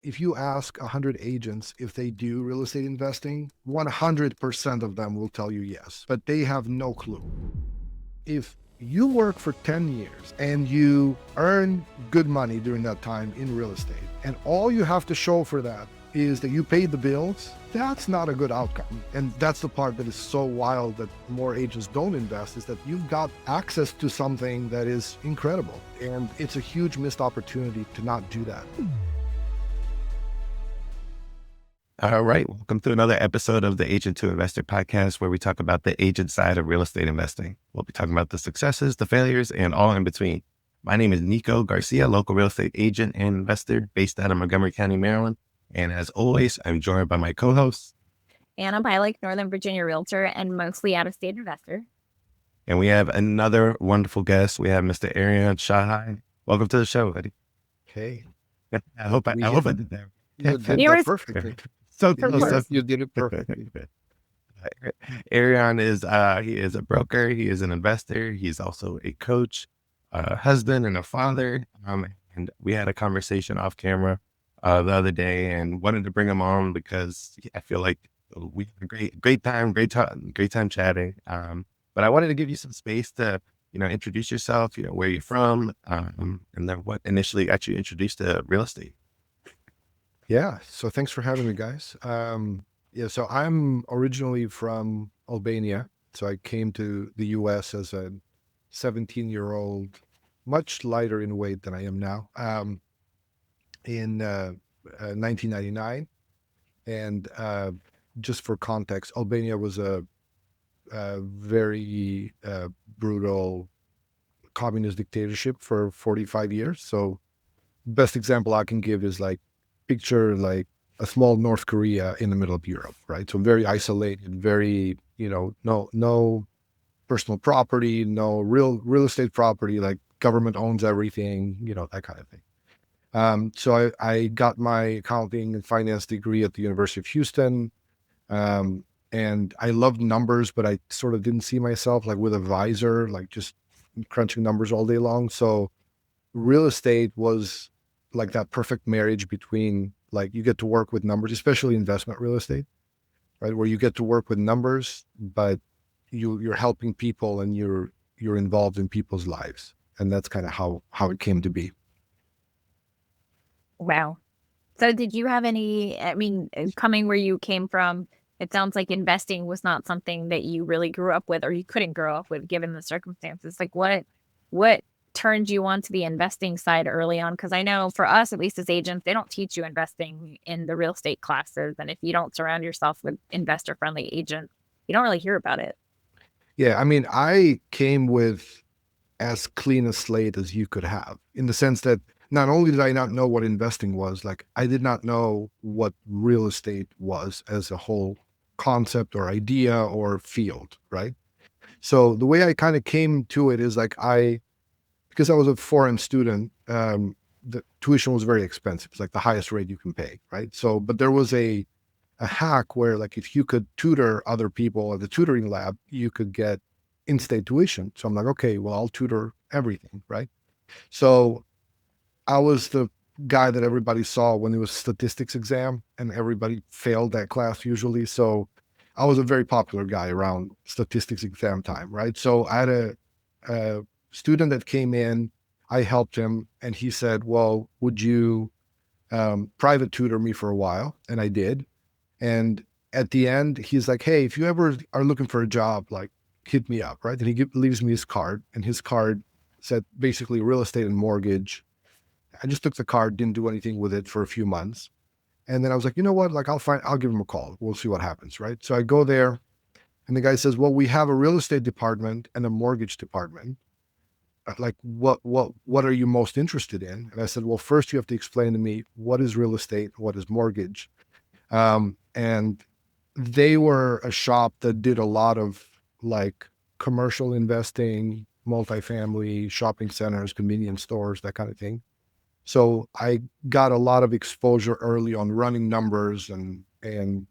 if you ask 100 agents if they do real estate investing, 100% of them will tell you yes, but they have no clue. If you work for 10 years and you earn good money during that time in real estate, and all you have to show for that is that you paid the bills, that's not a good outcome. And that's the part that is so wild that more agents don't invest, is that you've got access to something that is incredible. And it's a huge missed opportunity to not do that. All right. Welcome to another episode of the Agent to Investor podcast, where we talk about the agent side of real estate investing. We'll be talking about the successes, the failures, and all in between. My name is Nico Garcia, local real estate agent and investor based out of Montgomery County, Maryland. And as always, I'm joined by my co-host, Anna Bilek, Northern Virginia realtor and mostly out-of-state investor. And we have another wonderful guest. We have Mr. Erion Shehaj. Welcome to the show, buddy. Hey. I hope I did that. You did that perfectly. So You did it perfectly. Erion is he is a broker. He is an investor. He's also a coach, a husband, and a father. And we had a conversation off camera the other day, and wanted to bring him on because I feel like we had a great time chatting. But I wanted to give you some space to introduce yourself. Where you're from, and then what initially got you introduced to real estate. Yeah. So thanks for having me, guys. So I'm originally from Albania. So I came to the US as a 17-year-old, much lighter in weight than I am now, in 1999. And just for context, Albania was a very brutal communist dictatorship for 45 years. So best example I can give is picture a small North Korea in the middle of Europe, right? So very isolated, very, no personal property, no real estate property, government owns everything, that kind of thing. So I got my accounting and finance degree at the University of Houston. And I loved numbers, but I sort of didn't see myself with a visor, just crunching numbers all day long. So real estate was that perfect marriage between you get to work with numbers, especially investment real estate, right? Where you get to work with numbers, but you're helping people and you're involved in people's lives. And that's kind of how it came to be. Wow. So did you have coming where you came from, it sounds like investing was not something that you really grew up with, or you couldn't grow up with given the circumstances. What turned you on to the investing side early on? Because I know for us, at least as agents, they don't teach you investing in the real estate classes. And if you don't surround yourself with investor-friendly agents, you don't really hear about it. Yeah, I came with as clean a slate as you could have, in the sense that not only did I not know what investing was, I did not know what real estate was as a whole concept or idea or field, right? So the way I kind of came to it is because I was a foreign student, the tuition was very expensive. It's the highest rate you can pay, right? So, but there was a hack where if you could tutor other people at the tutoring lab, you could get in-state tuition. So I'm okay, well, I'll tutor everything, right? So I was the guy that everybody saw when it was statistics exam, and everybody failed that class usually. So I was a very popular guy around statistics exam time, right? So I had a student that came in, I helped him, and he said, well, would you private tutor me for a while? And I did. And at the end, he's like, hey, if you ever are looking for a job, hit me up, right? And he leaves me his card, and his card said basically real estate and mortgage. I just took the card, didn't do anything with it for a few months. And then I was like, you know what? I'll give him a call. We'll see what happens, right? So I go there, and the guy says, well, we have a real estate department and a mortgage department. What are you most interested in? And I said, well, first you have to explain to me what is real estate, what is mortgage. And they were a shop that did a lot of commercial investing, multifamily, shopping centers, convenience stores, that kind of thing. So I got a lot of exposure early on running numbers and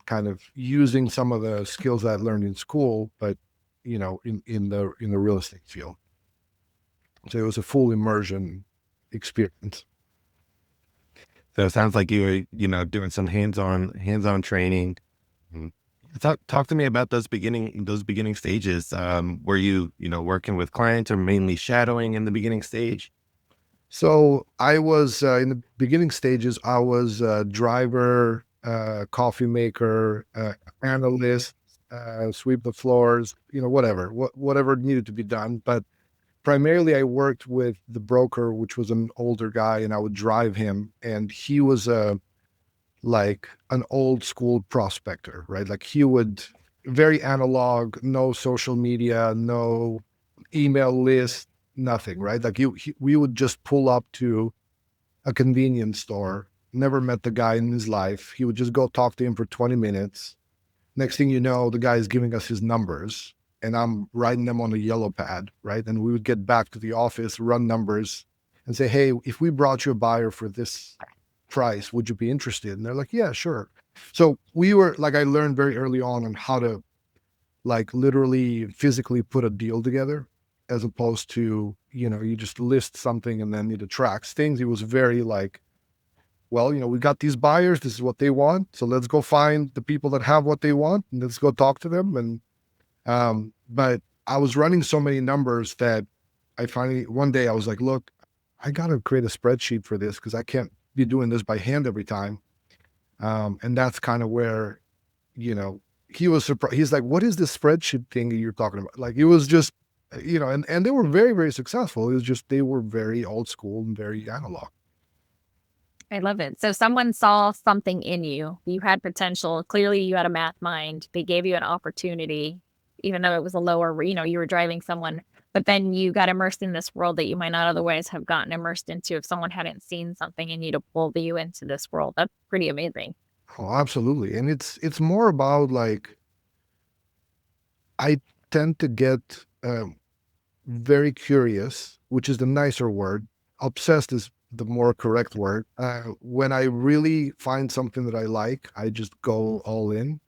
kind of using some of the skills I learned in school, but in the real estate field. So it was a full immersion experience. So it sounds like you were, doing some hands-on training. Mm. Talk to me about those beginning stages. Were you, working with clients or mainly shadowing in the beginning stage? So I was in the beginning stages. I was driver, coffee maker, analyst, sweep the floors, whatever, whatever needed to be done. But primarily, I worked with the broker, which was an older guy, and I would drive him. And he was like an old school prospector, right? Like he would very analog, no social media, no email list, nothing, right? Like we would just pull up to a convenience store, never met the guy in his life. He would just go talk to him for 20 minutes. Next thing you know, the guy is giving us his numbers and I'm writing them on a yellow pad, right? And we would get back to the office, run numbers and say, hey, if we brought you a buyer for this price, would you be interested? And they're like, yeah, sure. So we were like, I learned very early on how to like literally physically put a deal together as opposed to, you just list something and then it attracts things. It was very like, well, we got these buyers, this is what they want. So let's go find the people that have what they want and let's go talk to them. And, but I was running so many numbers that I finally, one day I was like, look, I got to create a spreadsheet for this because I can't be doing this by hand every time. And that's kind of where, he was surprised. He's like, what is this spreadsheet thing that you're talking about? Like, it was just, and they were very, very successful. It was just, they were very old school and very analog. I love it. So someone saw something in you. You had potential. Clearly you had a math mind. They gave you an opportunity, even though it was a lower, you were driving someone, but then you got immersed in this world that you might not otherwise have gotten immersed into if someone hadn't seen something in you to pull you into this world. That's pretty amazing. Oh, absolutely. And it's more about like, I tend to get very curious, which is the nicer word. Obsessed is the more correct word. When I really find something that I like, I just go all in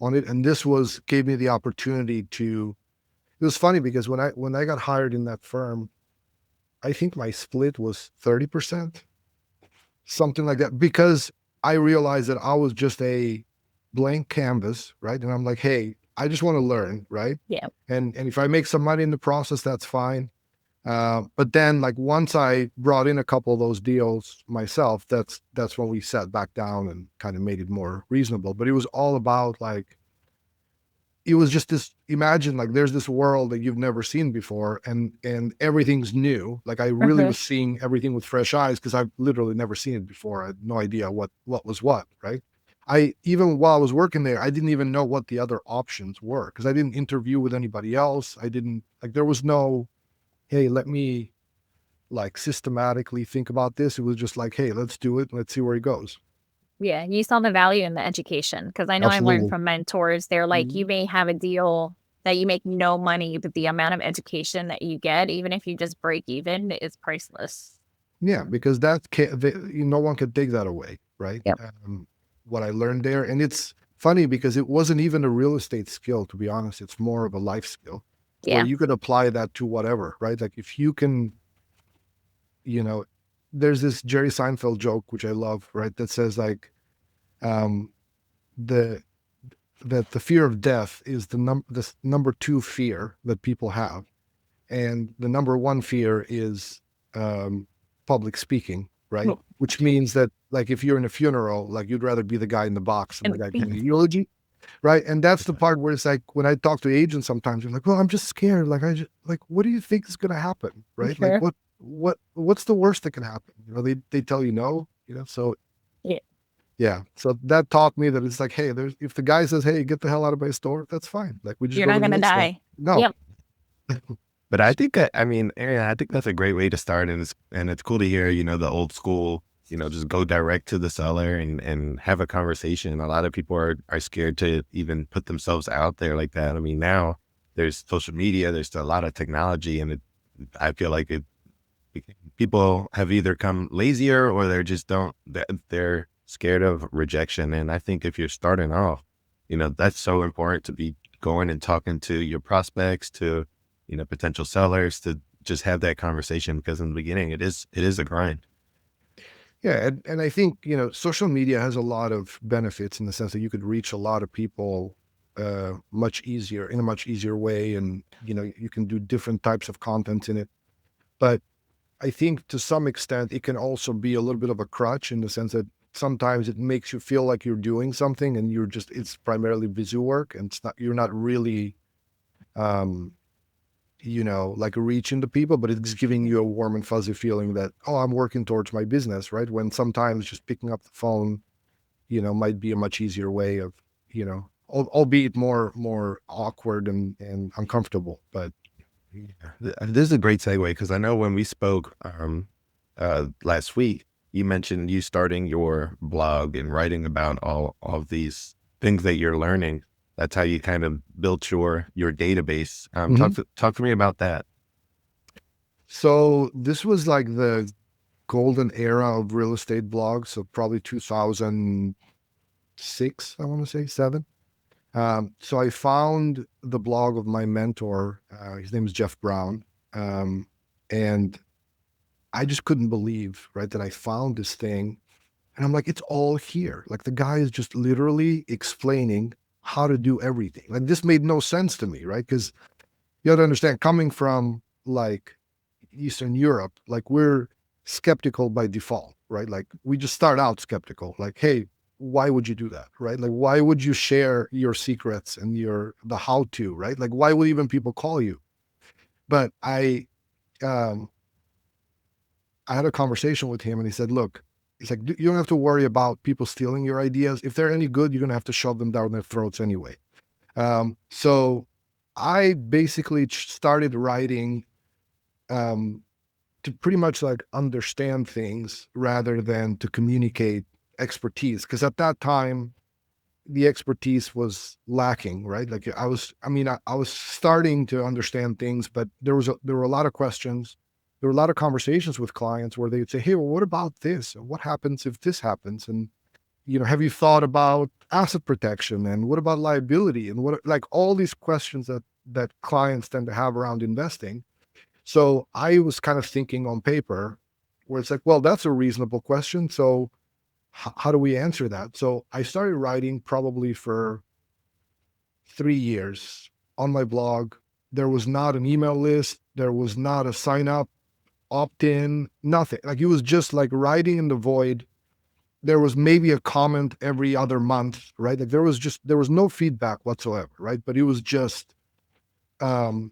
on it. And this gave me the opportunity to. It was funny because when I got hired in that firm, I think my split was 30%, something like that, because I realized that I was just a blank canvas, right? And I'm like, hey, I just want to learn, right? Yeah. And if I make some money in the process, that's fine. But then, like once I brought in a couple of those deals myself, that's when we sat back down and kind of made it more reasonable. But it was all about like, it was just this. Imagine like there's this world that you've never seen before, and everything's new. Like I really was seeing everything with fresh eyes because I've literally never seen it before. I had no idea what was what, right? I even while I was working there, I didn't even know what the other options were because I didn't interview with anybody else. I didn't like there was no, hey, let me like systematically think about this. It was just like, hey, let's do it. Let's see where it goes. Yeah, you saw the value in the education because I know I learned Absolutely. from mentors. They're like, you may have a deal that you make no money, but the amount of education that you get, even if you just break even, is priceless. Yeah, because no one can take that away, right? Yep. What I learned there, and it's funny because it wasn't even a real estate skill, to be honest. It's more of a life skill where Yeah. you could apply that to whatever, right? Like if you can, there's this Jerry Seinfeld joke, which I love, right? That says like, the that the fear of death is the number two fear that people have, and the number one fear is public speaking, right? Oh. Which means that like if you're in a funeral, like you'd rather be the guy in the box than the guy giving the eulogy, right? And that's the part where it's like when I talk to agents, sometimes they're like, "Well, I'm just scared. Like what do you think is going to happen, right? Sure. Like what's the worst that can happen? They tell you no, so." Yeah. Yeah. So that taught me that it's like, hey, if the guy says, hey, get the hell out of my store, that's fine. Like we just You're go not to the going to next one. die. No. Yep. But I think, I mean, Aaron, I think that's a great way to start. And it's cool to hear, the old school, just go direct to the seller and have a conversation. A lot of people are scared to even put themselves out there like that. I mean, now there's social media, there's a lot of technology, and I feel like people have either come lazier or they're scared of rejection. And I think if you're starting off, that's so important to be going and talking to your prospects, to, potential sellers, to just have that conversation, because in the beginning it is a grind. Yeah, and I think, social media has a lot of benefits in the sense that you could reach a lot of people much easier, in a much easier way, and you can do different types of content in it. But I think to some extent it can also be a little bit of a crutch in the sense that sometimes it makes you feel like you're doing something and it's primarily visual work, and you're not really um like reaching the people, but it's giving you a warm and fuzzy feeling that, oh, I'm working towards my business, right? When sometimes just picking up the phone, might be a much easier way of, albeit more awkward and uncomfortable. But Yeah. This is a great segue because I know when we spoke last week, you mentioned you starting your blog and writing about all of these things that you're learning. That's how you kind of built your database. Mhm. Talk to me about that. So this was like the golden era of real estate blogs. So probably 2006, I want to say seven. So I found the blog of my mentor. His name is Jeff Brown. And I just couldn't believe, right, that I found this thing. And I'm like, it's all here. Like the guy is just literally explaining how to do everything. Like this made no sense to me, right? Because you have to understand, coming from like Eastern Europe, like we're skeptical by default, right? Like we just start out skeptical. Like, hey, why would you do that, right? Like, why would you share your secrets and the how to, right? Like, why would even people call you? But um, I had a conversation with him, and he said, look, he's like, you don't have to worry about people stealing your ideas. If they're any good, you're gonna have to shove them down their throats anyway. So I basically started writing um, to pretty much like understand things rather than to communicate expertise. Because at that time, the expertise was lacking, right? Like I was starting to understand things, but there were a lot of questions. There were a lot of conversations with clients where they'd say, hey, well, what about this? And what happens if this happens? And, have you thought about asset protection? And what about liability? And what, like all these questions that clients tend to have around investing. So I was kind of thinking on paper where it's like, well, that's a reasonable question. So how do we answer that? So I started writing probably for 3 years on my blog. There was not an email list. There was not a sign up, opt in, nothing. Like it was just like writing in the void. There was maybe a comment every other month, right? Like there was no feedback whatsoever, right? But it was one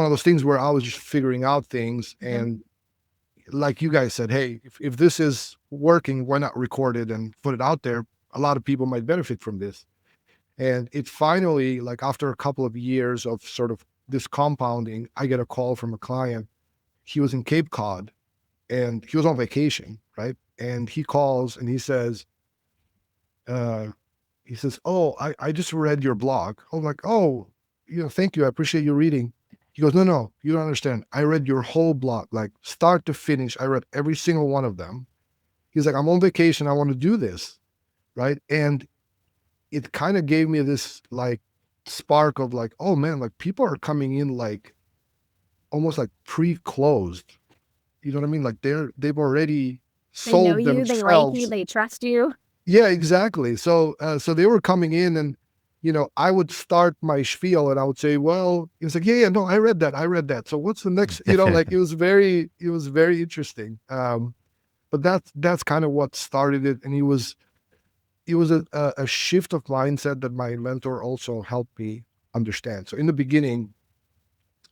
of those things where I was just figuring out things. And like you guys said, hey, if this is working, why not record it and put it out there? A lot of people might benefit from this. And it finally, like after a couple of years of sort of this compounding, I get a call from a client. He was in Cape Cod and he was on vacation, right? And he calls and uh, he says, oh, I just read your blog. I'm like, oh, thank you. I appreciate you reading. He goes, no, you don't understand. I read your whole blog, like start to finish. I read every single one of them. He's like, I'm on vacation. I want to do this. Right. And it kind of gave me this like spark of like, oh man, like people are coming in like almost like pre-closed. You know what I mean? Like they've already They know sold you, they like you, themselves. they trust you. Yeah, exactly. So they were coming in and, I would start my spiel and I would say, well, he was like, yeah, no, I read that. So what's the next, like it was very interesting. But that's kind of what started it. And it was a shift of mindset that my mentor also helped me understand. So in the beginning,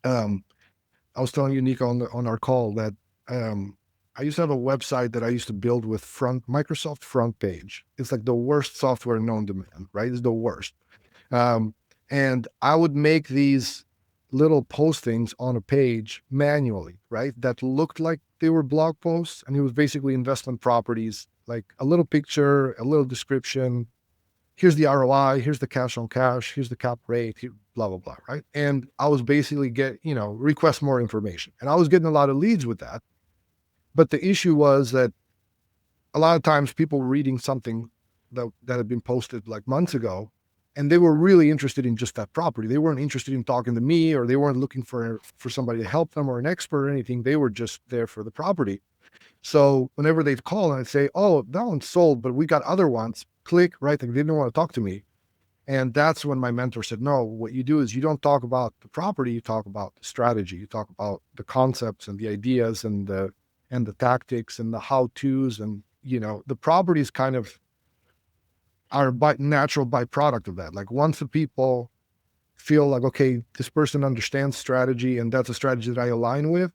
um, I was telling you, Nico, on our call that I used to have a website that I used to build with Microsoft Front Page. It's like the worst software known to man, right? It's the worst. Um, and I would make these little postings on a page manually, right? That looked like they were blog posts, and it was basically investment properties, like a little picture, a little description. Here's the ROI, here's the cash on cash, here's the cap rate, blah, blah, blah, right? And I was basically request more information. And I was getting a lot of leads with that. But the issue was that a lot of times people were reading something that had been posted like months ago, and they were really interested in just that property. They weren't interested in talking to me, or they weren't looking for somebody to help them or an expert or anything. They were just there for the property. So whenever they'd call and I'd say, oh, that one's sold, but we got other ones, click, right? They didn't want to talk to me. And that's when my mentor said, no, what you do is you don't talk about the property, you talk about the strategy, you talk about the concepts and the ideas and the tactics and the how-tos. And, the properties kind of are natural byproduct of that. Like once the people feel like, okay, this person understands strategy and that's a strategy that I align with,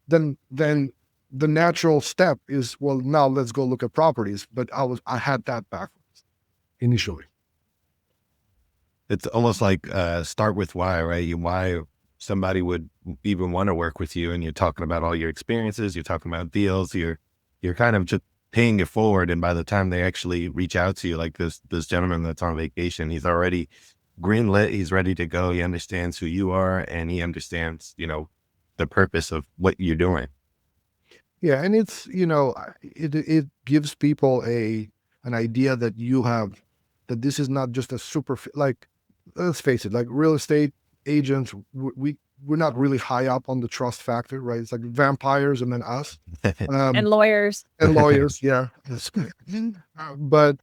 then the natural step is, well, now let's go look at properties. But I had that backwards initially. It's almost like start with why, right? Why somebody would even want to work with you, and you're talking about all your experiences, you're talking about deals, you're kind of just paying it forward. And by the time they actually reach out to you, like this gentleman that's on vacation, he's already greenlit, he's ready to go, he understands who you are, and he understands, the purpose of what you're doing. Yeah, and it's it gives people an idea that that this is not just a super, like, let's face it, like real estate agents, we're not really high up on the trust factor, right? It's like vampires and then us, And lawyers. and lawyers, yeah. But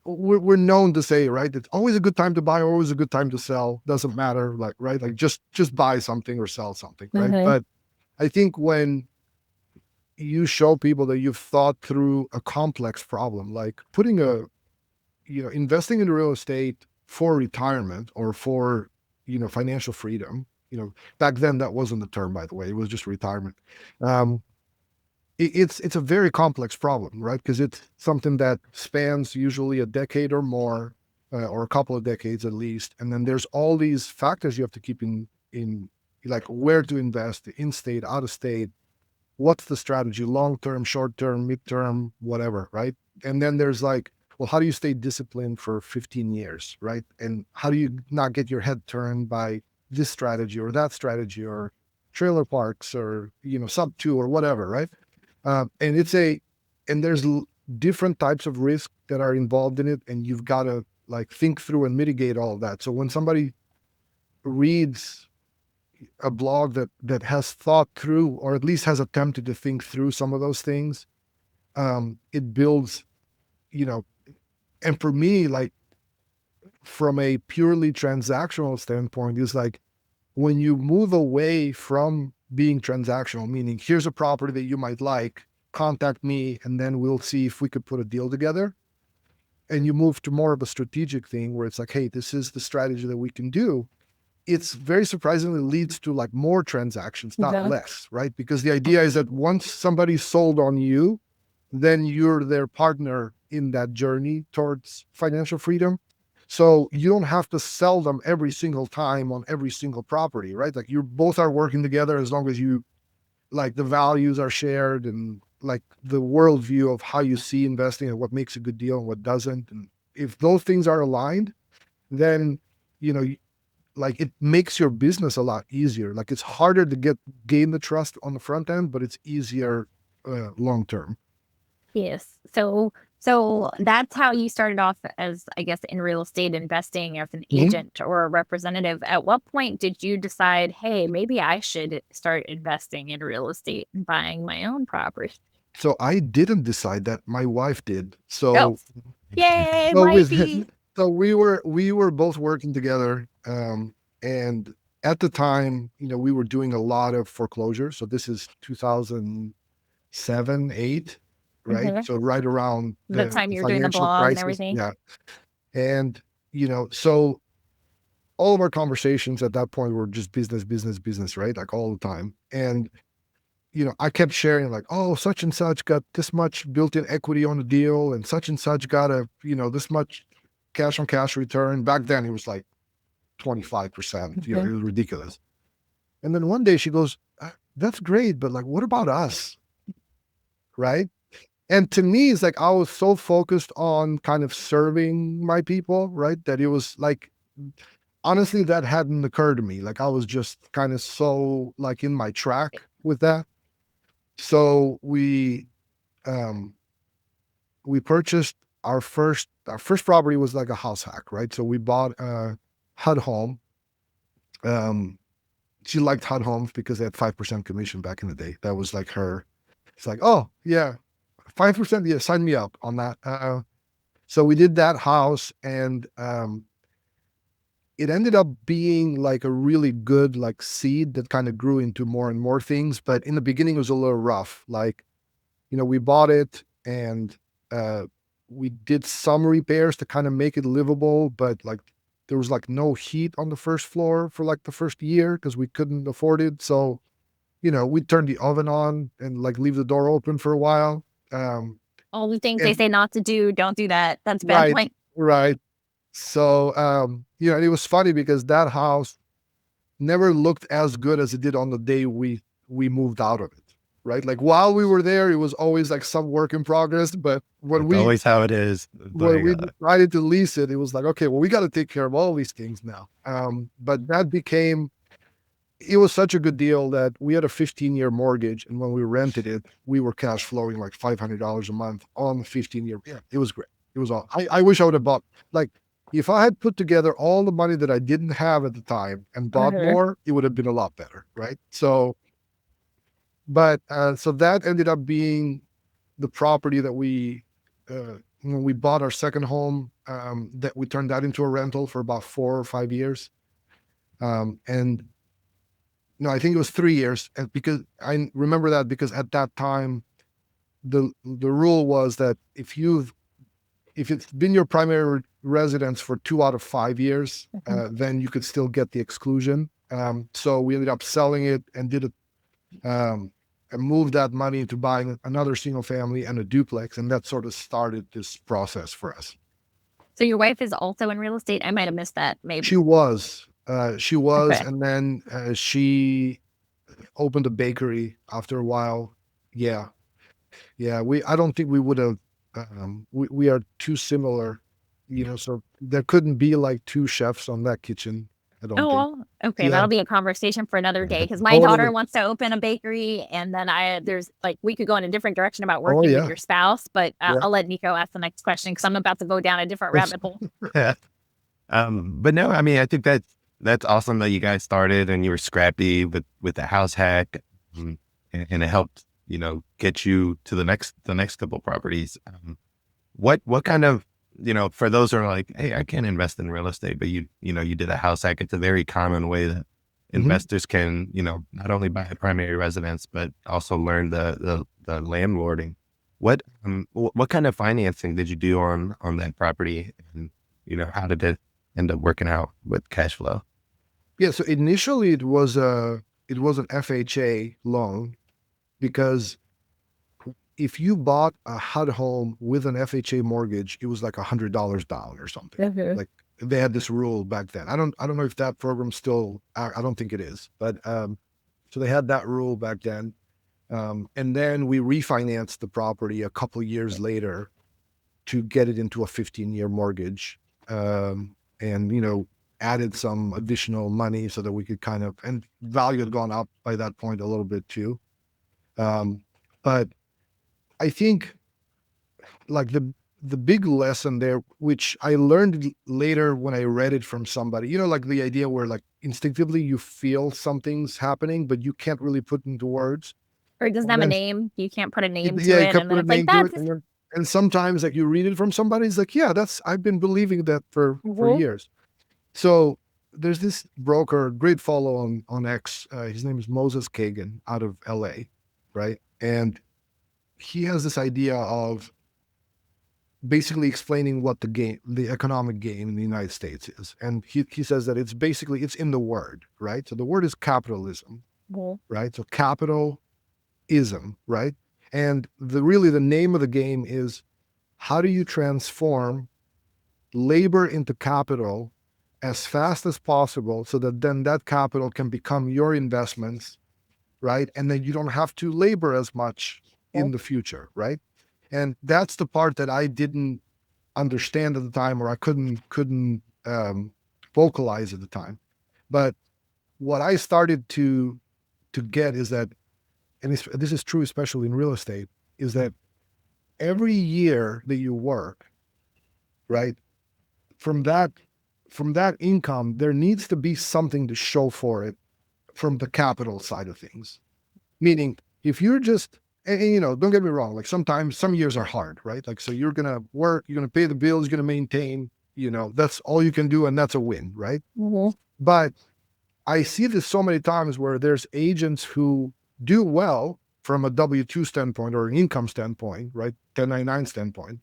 we're known to say, right, it's always a good time to buy, always a good time to sell. Doesn't matter, like, right, like just buy something or sell something, right? Mhm. But I think when you show people that you've thought through a complex problem, like putting investing in real estate for retirement or for, financial freedom, back then that wasn't the term, by the way, it was just retirement. Um, it's a very complex problem, right? Because it's something that spans usually a decade or more, or a couple of decades at least. And then there's all these factors you have to keep in like where to invest, in state, out of state, what's the strategy, long term, short term, midterm, whatever, right? And then there's like, well, how do you stay disciplined for 15 years, right? And how do you not get your head turned by this strategy or that strategy or trailer parks or sub two or whatever, right? And there's different types of risk that are involved in it, and you've got to like think through and mitigate all of that. So when somebody reads a blog that has thought through, or at least has attempted to think through some of those things, it builds, and for me, like from a purely transactional standpoint, is like when you move away from being transactional, meaning here's a property that you might like, contact me, and then we'll see if we could put a deal together. And you move to more of a strategic thing where it's like, hey, this is the strategy that we can do. It's very surprisingly leads to like more transactions, not Yeah. less, right? Because the idea is that once somebody's sold on you, then you're their partner in that journey towards financial freedom. So you don't have to sell them every single time on every single property, right? Like you both are working together as long as you like the values are shared and like the worldview of how you see investing and what makes a good deal and what doesn't. And if those things are aligned, then you know like it makes your business a lot easier. Like it's harder to gain the trust on the front end, but it's easier long term. Yes. So that's how you started off as, I guess, in real estate investing as an Mhm. agent or a representative. At what point did you decide, hey, maybe I should start investing in real estate and buying my own property? So I didn't decide that. My wife did. Oh, yay, So with wifey. so we were both working together, and at the time, we were doing a lot of foreclosure. So this is 2007, 8, right? Mhm. So right around The the time you're doing the financial blog and crisis. everything. Yeah. And so all of our conversations at that point were just business, business, business, right? Like all the time. And I kept sharing like, oh, such and such got this much built-in equity on the deal, and such got this much cash on cash return. Back then it was like 25%. It Mhm. was ridiculous. And then one day she goes, that's great, but like, what about us? Right. And to me, it's like I was so focused on kind of serving my people, right? That it was like, honestly, that hadn't occurred to me. Like I was just kind of so like in my track with that. So um we purchased our first property was like a house hack, right? So we bought a HUD home. Um she liked HUD homes because they had 5% commission back in the day. That was like her. It's like, oh yeah, 5%. Yeah, sign me up on that. So we did that house, and it ended up being like a really good like seed that kind of grew into more and more things. But in the beginning, it was a little rough. Like, we bought it, and uh, we did some repairs to kind of make it livable, but like there was like no heat on the first floor for like the first year because we couldn't afford it. So, we'd turn the oven on and like leave the door open for a while. Um, All the things they and say not to do, don't do that. That's a bad right, point. right. So, it was funny because that house never looked as good as it did on the day we moved out of it. Right. Like while we were there, it was always like some work in progress. But when It's we always how it is. when Like, we decided to lease it, it was like, okay, well, we got to take care of all these things now. But it was such a good deal that we had a 15-year mortgage. And when we rented it, we were cash flowing like $500 a month on 15-year. Yeah, it was great. It was all, I wish I would have bought, like, if I had put together all the money that I didn't have at the time and bought more, it would have been a lot better. Right. So, so that ended up being the property that when we bought our second home, that we turned that into a rental for about 4 or 5 years. And no, I think it was 3 years. And because I remember that because at that time, the rule was that if it's been your primary residence for 2 out of 5 years, then you could still get the exclusion. So we ended up selling it and and moved that money into buying another single family and a duplex. And that sort of started this process for us. So your wife is also in real estate? I might have missed that. Maybe She was, Okay. and then she opened a bakery after a while. Yeah. Yeah. I don't think we would have, we are too similar, so there couldn't be like two chefs on that kitchen. I don't Oh, think. well, okay. Yeah. That'll be a conversation for another day because my daughter Totally. wants to open a bakery, and then there's like we could go in a different direction about Oh, working with yeah. your spouse, but Yeah. I'll let Nico ask the next question because I'm about to go down a different That's- rabbit hole. but no, I mean, I think that's awesome that you guys started and you were scrappy with the house hack, and it helped, get you to the next couple properties. What kind of, for those who are like, hey, I can't invest in real estate, but you did a house hack. It's a very common way that investors can, not only buy a primary residence, but also learn the landlording. What kind of financing did you do on that property? And, how did it end up working out with cash flow? Yeah. So initially it was an FHA loan because if you bought a HUD home with an FHA mortgage, it was like $100 down or something. Like they had this rule back then. I don't know if that program still. I don't think it is, but so they had that rule back then, and then we refinanced the property a couple years later to get it into a 15-year mortgage, and added some additional money so that we could and value had gone up by that point a little bit too. But I think like the big lesson there, which I learned later when I read it from somebody, like the idea where like instinctively you feel something's happening, but you can't really put into words. Or it doesn't And have a then, name. You can't put a name to yeah, you it, can and put then a it's like name to that's it, and sometimes like you read it from somebody, it's like, yeah, I've been believing that for years. So there's this broker, great follow on X. His name is Moses Kagan out of LA, right? And he has this idea of basically explaining what the economic game in the United States is. And he says that it's in the word, right? So the word is capitalism, right? So capitalism, right? And the name of the game is how do you transform labor into capital as fast as possible so that then that capital can become your investments, right? And then you don't have to labor as much in the future, right? And that's the part that I didn't understand at the time, or I couldn't vocalize at the time. But what I started to get is that, and this is true especially in real estate, is that every year that you work, right, from that income, there needs to be something to show for it from the capital side of things. Meaning, if you're just, and, don't get me wrong, like sometimes some years are hard, right? Like, so you're going to work, you're going to pay the bills, you're going to maintain, that's all you can do. And that's a win, right? Mhm. But I see this so many times where there's agents who do well from a W-2 standpoint or an income standpoint, right? 1099 standpoint.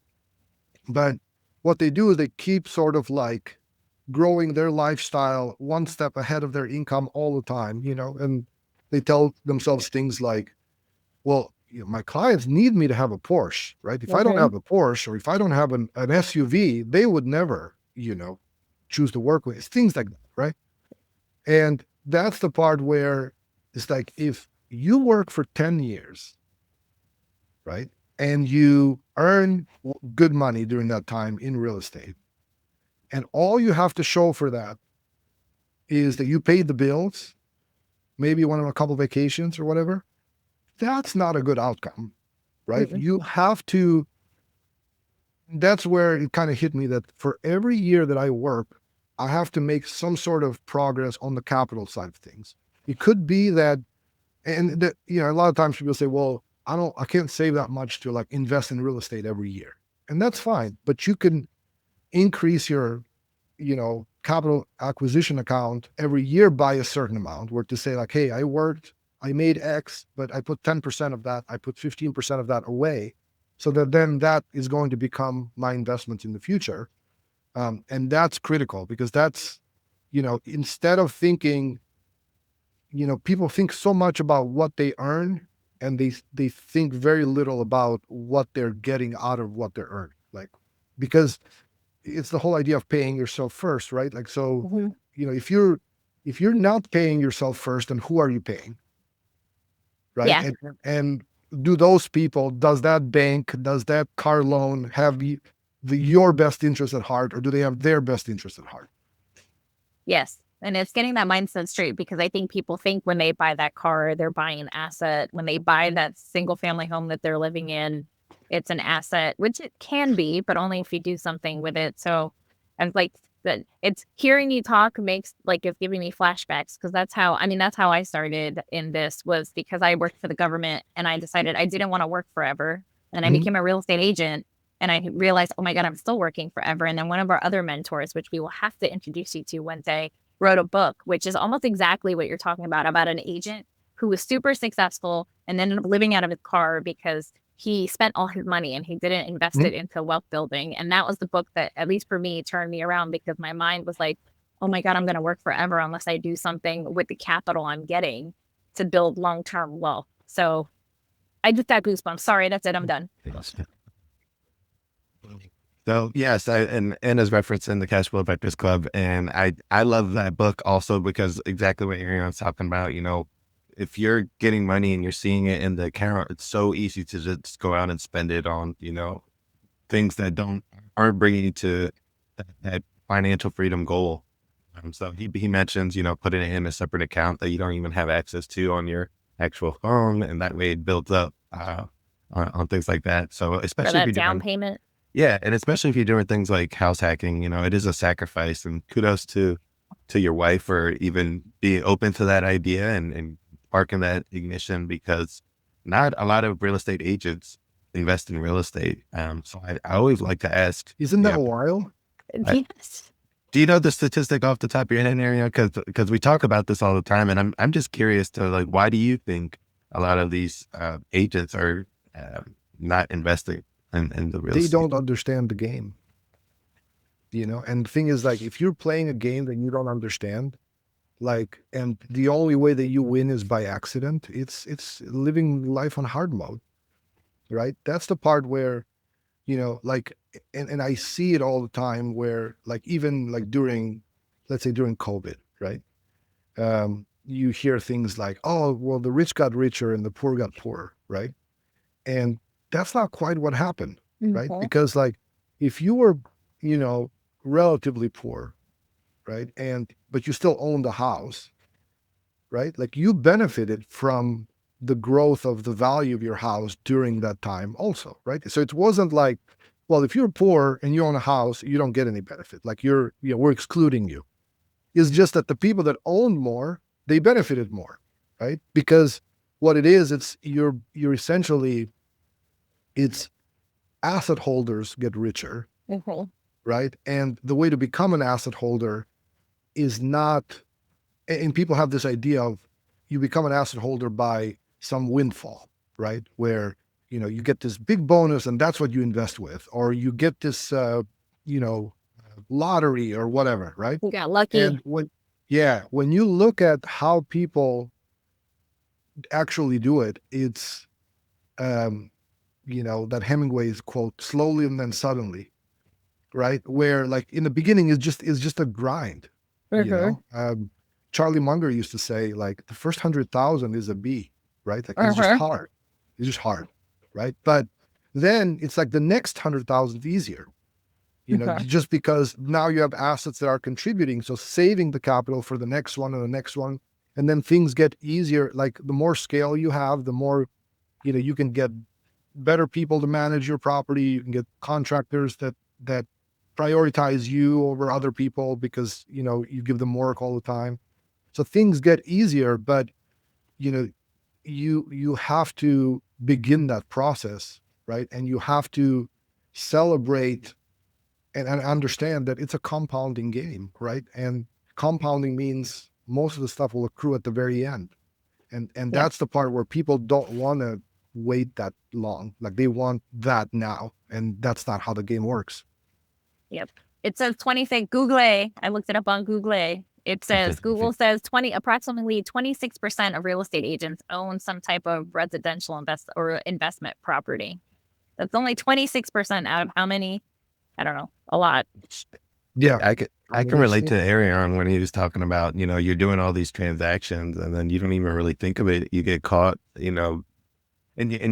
But what they do is they keep sort of like growing their lifestyle one step ahead of their income all the time, and they tell themselves things like, well, my clients need me to have a Porsche, right? If I don't Okay. have a Porsche or if I don't have an SUV, they would never, choose to work with. It's things like that, right? And that's the part where it's like, if you work for 10 years, right? And you earn good money during that time in real estate, and all you have to show for that is that you paid the bills, maybe you went on a couple vacations or whatever, that's not a good outcome, right? Mm-mm. You have to, that's where it kind of hit me that for every year that I work, I have to make some sort of progress on the capital side of things. It could be that, and that, a lot of times people say, well, I can't save that much to like invest in real estate every year. And that's fine, but you can increase your, capital acquisition account every year by a certain amount, where to say like, hey, I made X, but I put 10% of that, I put 15% of that away, so that then that is going to become my investment in the future. And that's critical, because that's, instead of thinking, people think so much about what they earn, and they think very little about what they're getting out of what they're earning. Like, because it's the whole idea of paying yourself first, right? Like, so, Mhm. if you're not paying yourself first, then who are you paying? Right. Yeah. And do those people, does that bank, does that car loan have your best interest at heart, or do they have their best interest at heart? Yes. And it's getting that mindset straight, because I think people think when they buy that car, they're buying an asset. When they buy that single family home that they're living in, it's an asset, which it can be, but only if you do something with it. So I'm like, that it's hearing you talk makes like it's giving me flashbacks, because that's how I started in this, was because I worked for the government and I decided I didn't want to work forever. And I Mhm. became a real estate agent. And I realized, oh my God, I'm still working forever. And then one of our other mentors, which we will have to introduce you to one day, wrote a book, which is almost exactly what you're talking about an agent who was super successful and then ended up living out of his car because he spent all his money and he didn't invest Mhm. it into wealth building. And that was the book that, at least for me, turned me around, because my mind was like, oh my God, I'm going to work forever unless I do something with the capital I'm getting to build long-term wealth. So I just got goosebumps. Sorry, that's it. I'm done. So yes, and as referenced in the Cash Flow Vectors Club, and I love that book also because exactly what Erion's talking about. If you're getting money and you're seeing it in the account, it's so easy to just go out and spend it on things that aren't bringing you to that financial freedom goal. So he mentions putting it in a separate account that you don't even have access to on your actual phone, and that way it builds up on things like that. So For especially if that you're down doing payment. yeah, and especially if you're doing things like house hacking, it is a sacrifice, and kudos to your wife for even being open to that idea and sparking that ignition, because not a lot of real estate agents invest in real estate. So I always like to ask, Isn't that wild? Yes. do you know the statistic off the top of your head, area? Because we talk about this all the time, and I'm just curious to like, why do you think a lot of these agents are not investing in the real They estate? don't understand the game, and the thing is, like, if you're playing a game that you don't understand, like, and the only way that you win is by accident, it's living life on hard mode, right? That's the part where, like, and I see it all the time, where like, even like during, let's say during COVID, right? You hear things like, oh, well, the rich got richer and the poor got poorer, right? And that's not quite what happened, right? Mhm. Because like, if you were, you know, relatively poor, right, but you still owned a house, right? Like, you benefited from the growth of the value of your house during that time also, right? So it wasn't like, well, if you're poor and you own a house, you don't get any benefit. Like, we're excluding you. It's just that the people that owned more they benefited more, right? Because what it is, it's you're essentially, it's asset holders get richer, right? And the way to become an asset holder is not, and people have this idea of you become an asset holder by some windfall, right? Where, you get this big bonus and that's what you invest with, or you get this, lottery or whatever, right? You got lucky. And when you look at how people actually do it, it's, that Hemingway's quote, slowly and then suddenly, right? Where like in the beginning is just a grind, Charlie Munger used to say, like, the first 100,000 is a B, right? Like it's just hard. It's just hard, right? But then it's like the next 100,000 is easier, just because now you have assets that are contributing. So saving the capital for the next one and the next one, and then things get easier. Like the more scale you have, the more, you can get better people to manage your property. You can get contractors that prioritize you over other people because, you give them work all the time. So things get easier, but you have to begin that process, right? And you have to celebrate and understand that it's a compounding game, right? And compounding means most of the stuff will accrue at the very end. And that's the part where people don't want to wait that long. Like they want that now. And that's not how the game works. Yep. It says 26 Google. I looked it up on Google. It says Google says approximately 26% of real estate agents own some type of residential investment property. That's only 26% out of how many? I don't know. A lot. Yeah. I can relate to Erion when he was talking about, you're doing all these transactions and then you don't even really think of it. You get caught, and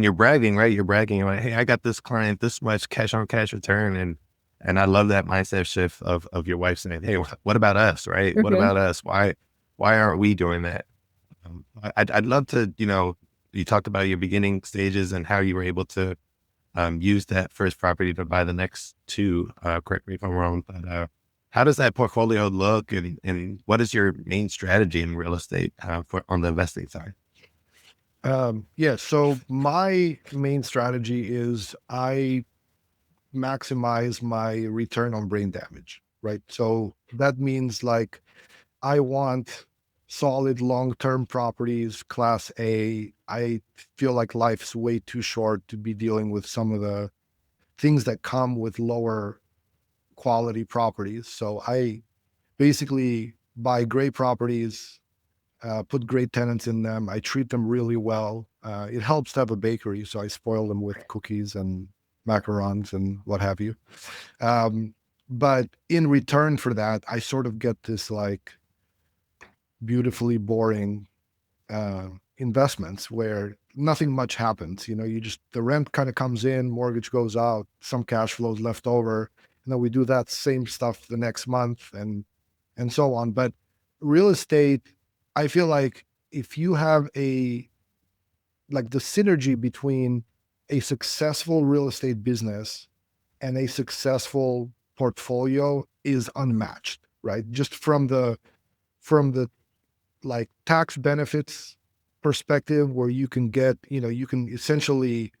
you're bragging, right? You're bragging, you're like, hey, I got this client, this much cash on cash return. And I love that mindset shift of your wife saying, hey, what about us, right? What about us? Why aren't we doing that? I'd love to, you talked about your beginning stages and how you were able to use that first property to buy the next two. Correct me if I'm wrong, but how does that portfolio look, and what is your main strategy in real estate on the investing side? So my main strategy is I maximize my return on brain damage, right? So that means like I want solid long-term properties, class A. I feel like life's way too short to be dealing with some of the things that come with lower quality properties. So I basically buy great properties, put great tenants in them. I treat them really well. It helps to have a bakery, so I spoil them with cookies and macarons and what have you. But in return for that, I sort of get this like beautifully boring investments where nothing much happens. You just, the rent kind of comes in, mortgage goes out, some cash flows left over, and then we do that same stuff the next month and so on. But real estate, I feel like if you have the synergy between a successful real estate business and a successful portfolio is unmatched, right? Just from the like tax benefits perspective, where you can get, you can essentially,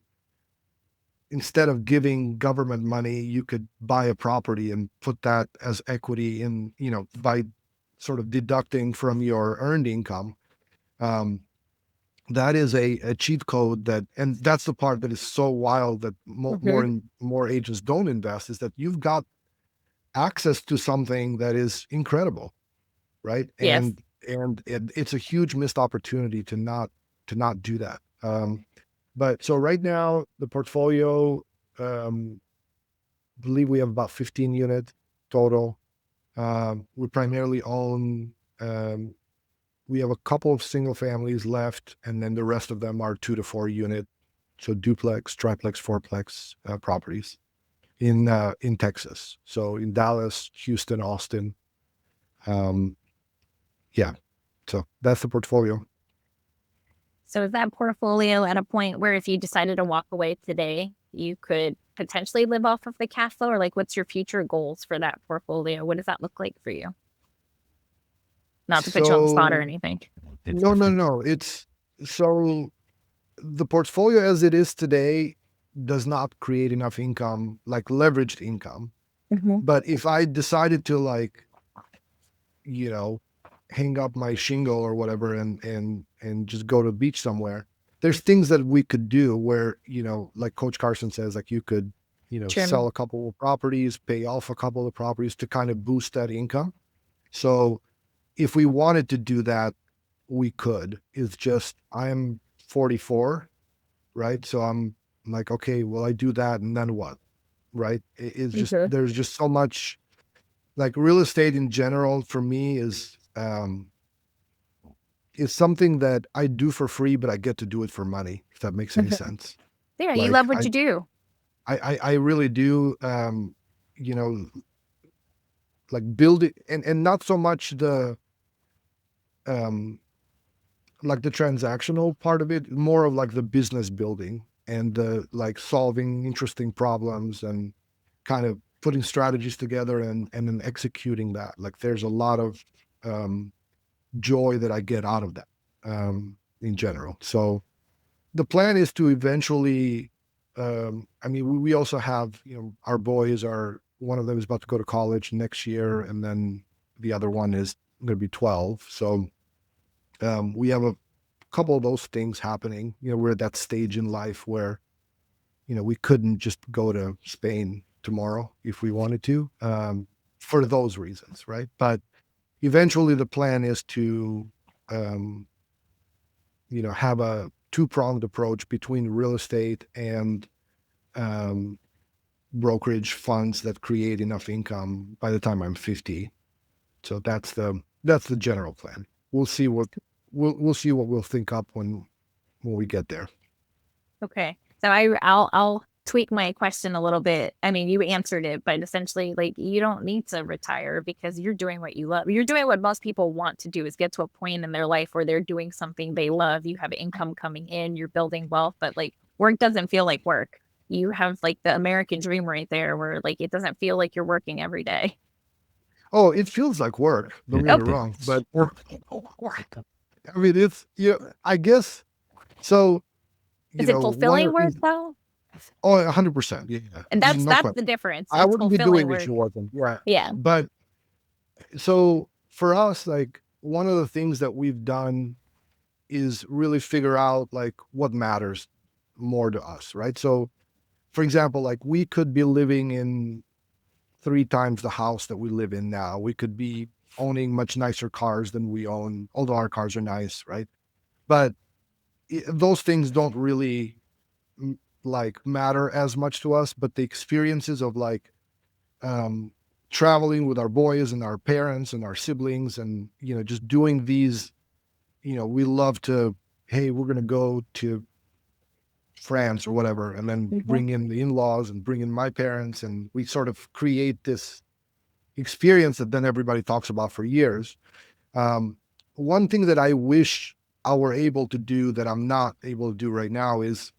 instead of giving government money, you could buy a property and put that as equity in, by sort of deducting from your earned income. That is a cheat code and that's the part that is so wild that more and more agents don't invest, is that you've got access to something that is incredible, right? Yes. And it's a huge missed opportunity to not do that. But so right now the portfolio, believe we have about 15 units total. We primarily own, we have a couple of single families left, and then the rest of them are 2 to 4 unit, so duplex, triplex, fourplex properties in Texas. So in Dallas, Houston, Austin. So that's the portfolio. So is that portfolio at a point where if you decided to walk away today, you could potentially live off of the cash flow, or like what's your future goals for that portfolio? What does that look like for you? Not to put you on the spot or anything. No. It's so the portfolio as it is today does not create enough income, like leveraged income. Mhm. But if I decided to like, you know, hang up my shingle or whatever and just go to the beach somewhere, there's things that we could do where, like Coach Carson says, like you could, sell Trim. a couple of properties, pay off a couple of properties to kind of boost that income. So if we wanted to do that, we could. It's just I'm 44, right? So I'm like, okay, well, I do that and then what? Right? It's just Okay. there's just so much like real estate in general for me is something that I do for free, but I get to do it for money, if that makes any Mhm. sense. Yeah, you Like love what you do. I really do you know, like build it and not so much the um like the transactional part of it, more of like the business building and the like solving interesting problems and kind of putting strategies together and then executing that. Like there's a lot of um, joy that I get out of that in general. So the plan is to eventually. I mean, we also have our boys are one of them is about to go to college next year, and then the other one is going to be 12. So we have a couple of those things happening. We're at that stage in life where we couldn't just go to Spain tomorrow if we wanted to, for those reasons, right? But eventually, the plan is to, um, have a two-pronged approach between real estate and um, brokerage funds that create enough income by the time I'm 50. So that's the general plan. We'll see what we'll think up when we get there. Okay. So I'll tweak my question a little bit. I mean, you answered it, but essentially like you don't need to retire because you're doing what you love. You're doing what most people want to do is get to a point in their life where they're doing something they love. You have income coming in, you're building wealth, but like work doesn't feel like work. You have like the American dream right there where like it doesn't feel like you're working every day. Oh, it feels like work. Don't get me Okay. wrong, but I mean, it's I guess so. Is it One fulfilling of work though? 100%. Yeah, And I mean, no that's question. the difference. I It's wouldn't be fulfilling doing it if work. it wasn't. Yeah, Yeah. but so for us, like one of the things that we've done is really figure out like what matters more to us, right? So, for example, like we could be living in three times the house that we live in now. We could be owning much nicer cars than we own, although our cars are nice, right? But those things don't really like matter as much to us. But the experiences of like um, traveling with our boys and our parents and our siblings, and just doing these, we love to. Hey, we're gonna go to France or whatever, and then Mhm. bring in the in-laws and bring in my parents, and we sort of create this experience that then everybody talks about for years. Um, One thing that I wish I were able to do that I'm not able to do right now is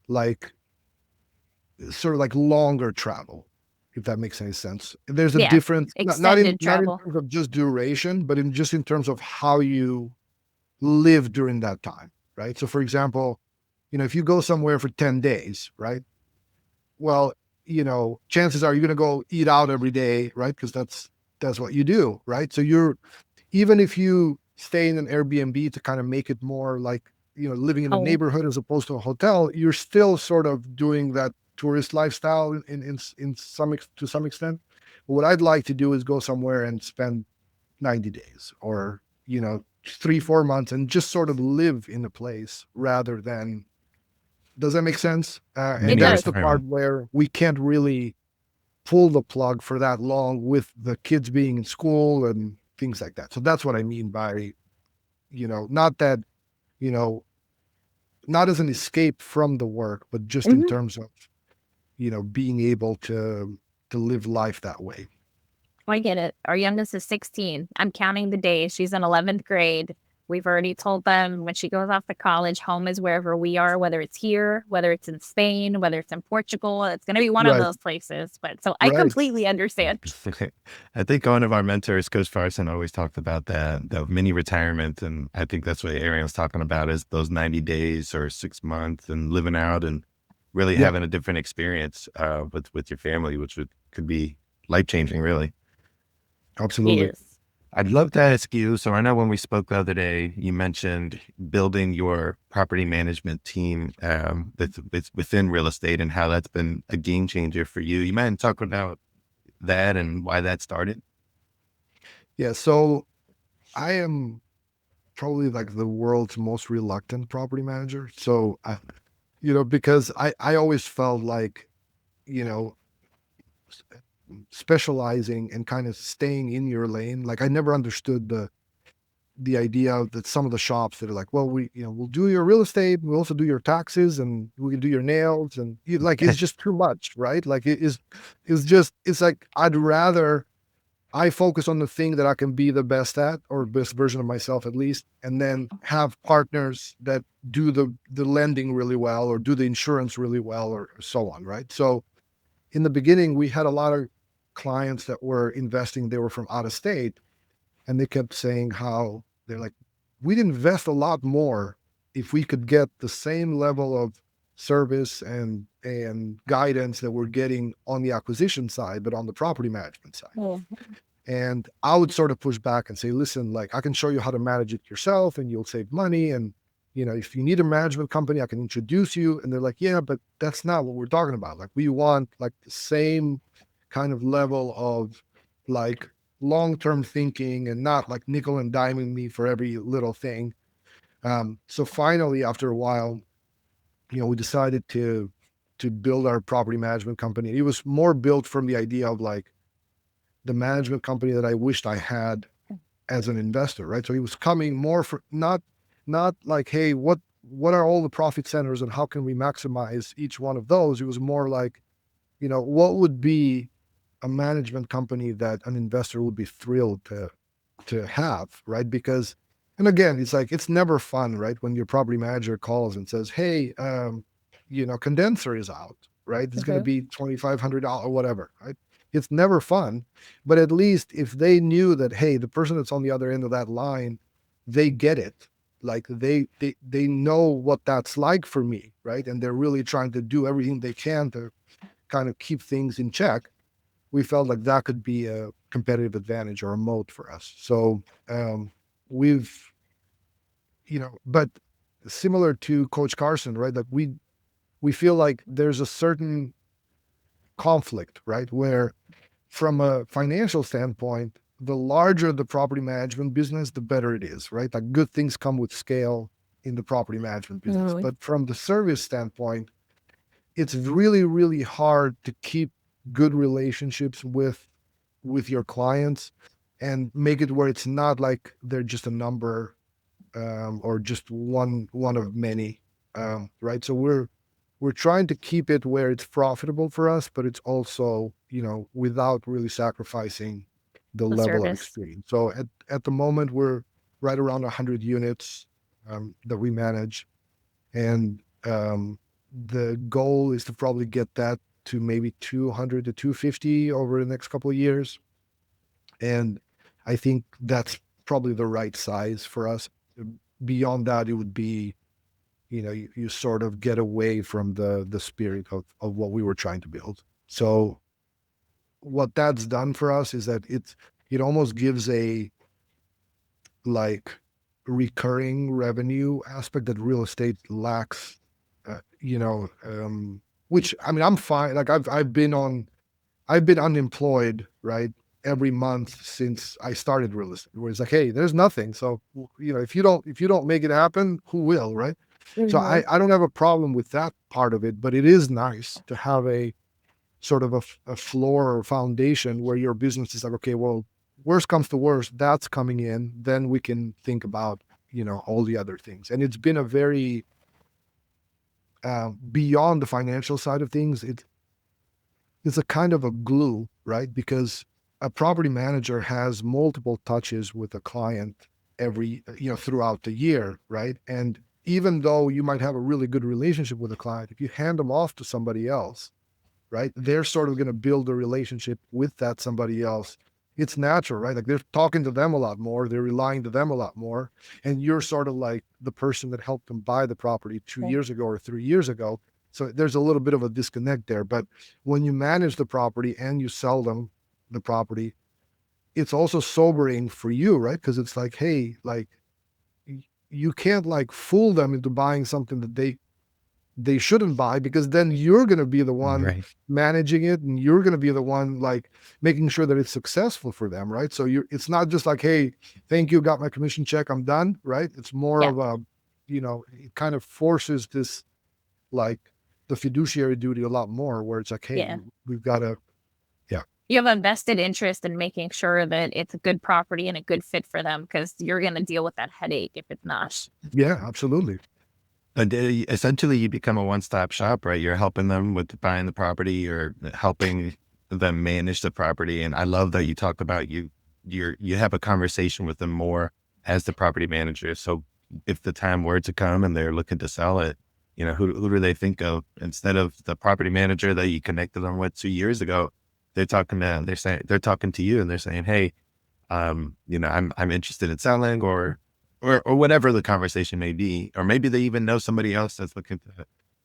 like sort of like longer travel, if that makes any sense. There's a Yeah. difference, Extended not in travel. terms of just duration, but in just in terms of how you live during that time, right? So, for example, if you go somewhere for 10 days, right? Well, chances are you're going to go eat out every day, right? Because that's what you do, right? So even if you stay in an Airbnb to kind of make it more like, living in a Oh, neighborhood as opposed to a hotel, you're still sort of doing that tourist lifestyle to some extent. But what I'd like to do is go somewhere and spend 90 days or, 3, 4 months and just sort of live in a place rather than, does that make sense? And it Mini that's does. the part retirement. where we can't really pull the plug for that long with the kids being in school and things like that. So that's what I mean by, not that, you know, not as an escape from the work, but just in Mhm. terms of, being able to live life that way. I get it. Our youngest is 16. I'm counting the days. She's in 11th grade. We've already told them when she goes off to college, home is wherever we are, whether it's here, whether it's in Spain, whether it's in Portugal. It's going to be one of Right. those places. But so I Right. completely understand. I think one of our mentors, Coach Farson, always talked about that, the mini retirement. And I think that's what Arion's talking about, is those 90 days or 6 months and living out and really Yeah, having a different experience with your family, which could be life-changing, really. absolutely. Yes. I'd love to ask you, so I know when we spoke the other day, you mentioned building your property management team that's within real estate and how that's been a game changer for you. You mind talking about that and why that started? Yeah. So I am probably like the world's most reluctant property manager. So because I always felt like, you know, s- specializing and kind of staying in your lane. Like I never understood the idea of that some of the shops that are like, well, we'll do your real estate, we'll also do your taxes, and we can do your nails, and like it's just too much, right? Like it's like I'd rather I focus on the thing that I can be the best at, or best version of myself at least, and then have partners that do the lending really well, or do the insurance really well, or so on, right? So in the beginning, we had a lot of clients that were investing. They were from out of state, and they kept saying how they're like, we'd invest a lot more if we could get the same level of service and guidance that we're getting on the acquisition side, but on the property management side. Oh, And I would sort of push back and say, listen, like I can show you how to manage it yourself and you'll save money. And, if you need a management company, I can introduce you. And they're like, yeah, but that's not what we're talking about. Like we want like the same kind of level of like long-term thinking and not like nickel and diming me for every little thing. So finally, after a while, we decided to build our property management company. It was more built from the idea of like the management company that I wished I had as an investor, right? So he was coming more for not like, hey, what are all the profit centers and how can we maximize each one of those? It was more like, what would be a management company that an investor would be thrilled to have, right? Because, and again, it's like it's never fun, right? When your property manager calls and says, "Hey, condenser is out, right? It's going to okay. be $2,500 or whatever, right?" It's never fun, but at least if they knew that, hey, the person that's on the other end of that line, they get it, like they know what that's like for me, right? And they're really trying to do everything they can to kind of keep things in check. We felt like that could be a competitive advantage or a moat for us. So we've, but similar to Coach Carson, right? Like we feel like there's a certain conflict, right? Where from a financial standpoint, the larger the property management business, the better it is, right? Like good things come with scale in the property management business. Mhm. But from the service standpoint, it's really, really hard to keep good relationships with your clients and make it where it's not like they're just a number or just one of many, right? So we're trying to keep it where it's profitable for us, but it's also without really sacrificing the The level of service. experience. So at the moment we're right around 100 units that we manage, and the goal is to probably get that to maybe 200 to 250 over the next couple of years. And I think that's probably the right size for us. Beyond that, it would be, you sort of get away from the spirit of what we were trying to build. So what that's done for us is that it almost gives a like recurring revenue aspect that real estate lacks. Which I mean, I'm fine. Like I've been unemployed, right, every month since I started real estate. Where it's like, hey, there's nothing. So if you don't make it happen, who will, right? So I Mhm. I don't have a problem with that part of it, but it is nice to have a sort of a floor or foundation where your business is like, okay, well, worst comes to worst, that's coming in, then we can think about all the other things. And it's been a very beyond the financial side of things. It's a kind of a glue, right? Because a property manager has multiple touches with a client, every, throughout the year, right? And even though you might have a really good relationship with a client, if you hand them off to somebody else, right, they're sort of going to build a relationship with that somebody else. It's natural, right? Like they're talking to them a lot more, they're relying to them a lot more, and you're sort of like the person that helped them buy the property 2 years ago or 3 years ago. So there's a little bit of a disconnect there. But when you manage the property and you sell them the property, it's also sobering for you, right? Because it's like, hey, like you can't like fool them into buying something that they shouldn't buy, because then you're going to be the one Right. managing it, and you're going to be the one like making sure that it's successful for them, right? So it's not just like, hey, thank you, got my commission check, I'm done, right? It's more Yeah. of a, it kind of forces this, like the fiduciary duty a lot more, where it's like, hey, Yeah. we've got to, You have a vested interest in making sure that it's a good property and a good fit for them, because you're going to deal with that headache if it's not. yeah, absolutely. And essentially, you become a one-stop shop, right? You're helping them with buying the property or helping them manage the property. And I love that you talked about you have a conversation with them more as the property manager. So if the time were to come and they're looking to sell it, who do they think of instead of the property manager that you connected them with 2 years ago? They're talking to you and they're saying, hey, I'm interested in selling, or whatever the conversation may be, or maybe they even know somebody else that's looking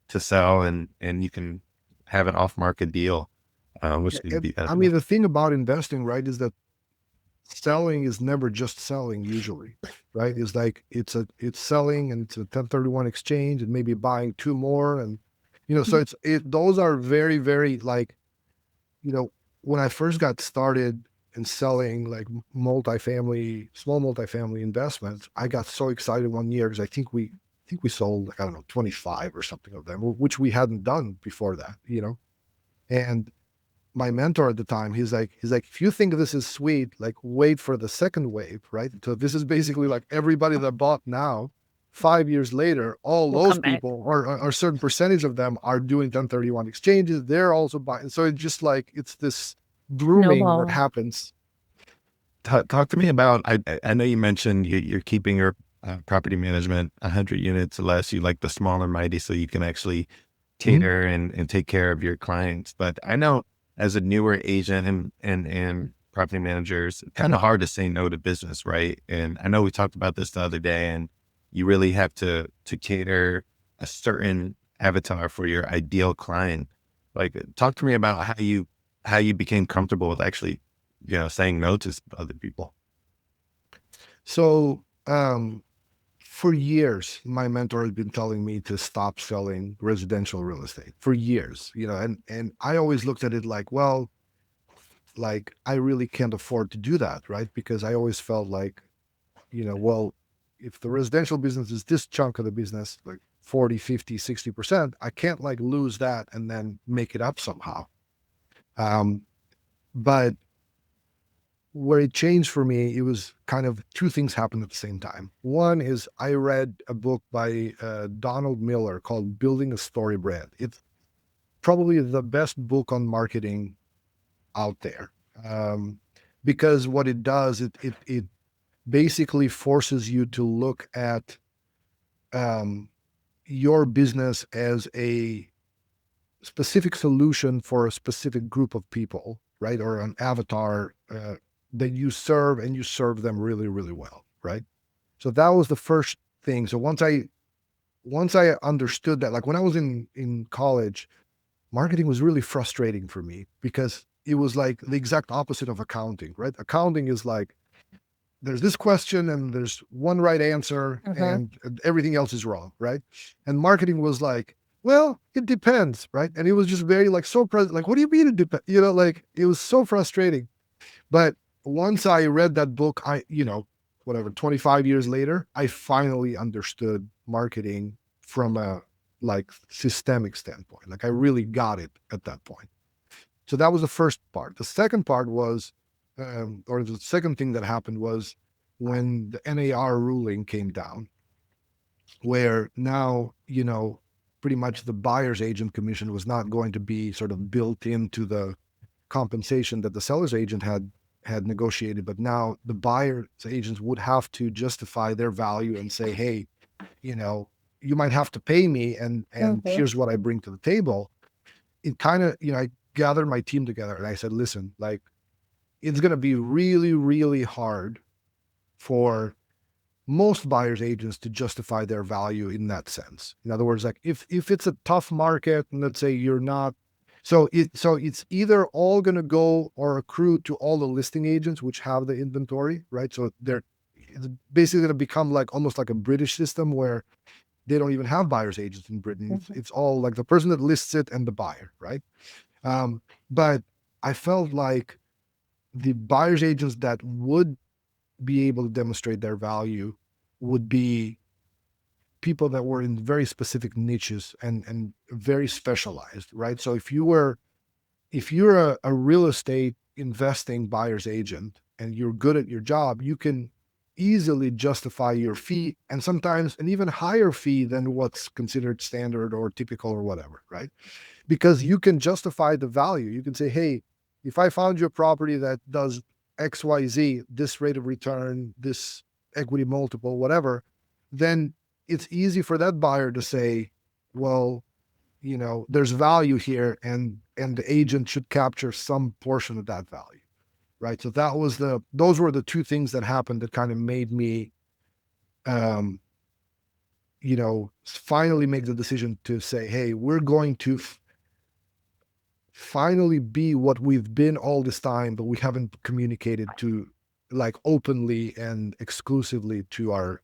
to sell, and you can have an off market deal, which could be. I mean, the thing about investing, right, is that selling is never just selling usually, right? It's like it's selling, and it's a 1031 exchange, and maybe buying two more, and so those are very, very like, when I first got started in selling like small multifamily investments, I got so excited one year because I think we sold like, I don't know, 25 or something of them, which we hadn't done before that. And my mentor at the time, he's like, if you think this is sweet, like wait for the second wave, right? So this is basically like everybody that bought now, 5 years later, all We'll those come back. people, or a certain percentage of them, are doing 1031 exchanges. They're also buying. So it's just like, it's this grooming that Snowball. happens. Talk to me about. I know you mentioned you're keeping your property management 100 units or less. You like the small and mighty, so you can actually Mhm. cater and take care of your clients. But I know as a newer agent and property managers, it's kind of hard to say no to business, right? And I know we talked about this the other day, and you really have to cater a certain avatar for your ideal client. Like, talk to me about how you became comfortable with actually, saying no to other people. So, for years, my mentor has been telling me to stop selling residential real estate for years, and I always looked at it like, well, like I really can't afford to do that, right? Because I always felt like, well, if the residential business is this chunk of the business, like 40, 50, 60%, I can't like lose that and then make it up somehow. Um, but where it changed for me, it was kind of two things happened at the same time. One is I read a book by Donald Miller called Building a Story Brand. It's probably the best book on marketing out there. Um, because what it does, it basically forces you to look at um, your business as a specific solution for a specific group of people, right? Or an avatar that you serve, and you serve them really, really well, right? So that was the first thing. So once I understood that, like when I was in college, marketing was really frustrating for me because it was like the exact opposite of accounting, right? Accounting is like there's this question and there's one right answer, Mhm. and everything else is wrong, right? And marketing was like, well, it depends, right? And it was just very like so present, like, what do you mean it depends? Like it was so frustrating. But once I read that book, whatever, 25 years later, I finally understood marketing from a like systemic standpoint. Like I really got it at that point. So that was the first part. The second part was, or the second thing that happened was when the NAR ruling came down, where now, pretty much the buyer's agent commission was not going to be sort of built into the compensation that the seller's agent had had negotiated, but now the buyer's agents would have to justify their value and say, hey, you might have to pay me, and here's what I bring to the table. It kind of, I gathered my team together and I said, listen, like, it's going to be really, really hard for most buyers agents to justify their value in that sense. In other words, like if it's a tough market and let's say you're not, so it's either all going to go or accrue to all the listing agents which have the inventory, right? So it's basically going to become like almost like a British system where they don't even have buyers agents in Britain. It's all like the person that lists it and the buyer, right? But I felt like the buyers agents that would be able to demonstrate their value would be people that were in very specific niches and very specialized, right? So if you're a real estate investing buyer's agent and you're good at your job, you can easily justify your fee, and sometimes an even higher fee than what's considered standard or typical or whatever, right? Because you can justify the value. You can say, hey, if I found you a property that does XYZ, this rate of return, this equity multiple, whatever, then it's easy for that buyer to say, well, there's value here, and the agent should capture some portion of that value, right? So those were the two things that happened that kind of made me, finally make the decision to say, hey, we're going to finally be what we've been all this time, but we haven't communicated to, like, openly and exclusively to our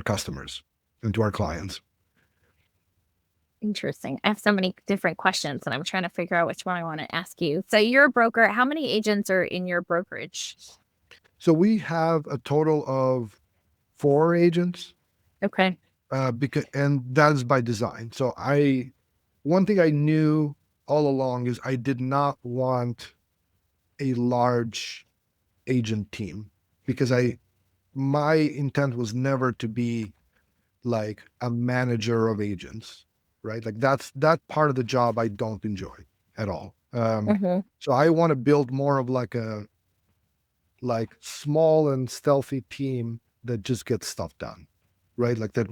customers and to our clients. Interesting. I have so many different questions and I'm trying to figure out which one I want to ask you. So you're a broker. How many agents are in your brokerage? So we have a total of 4 agents. Okay. And that is by design. So one thing I knew all along is I did not want a large agent team, because my intent was never to be like a manager of agents, right? Like that part of the job I don't enjoy at all. So I want to build more of like a small and stealthy team that just gets stuff done, right? Like that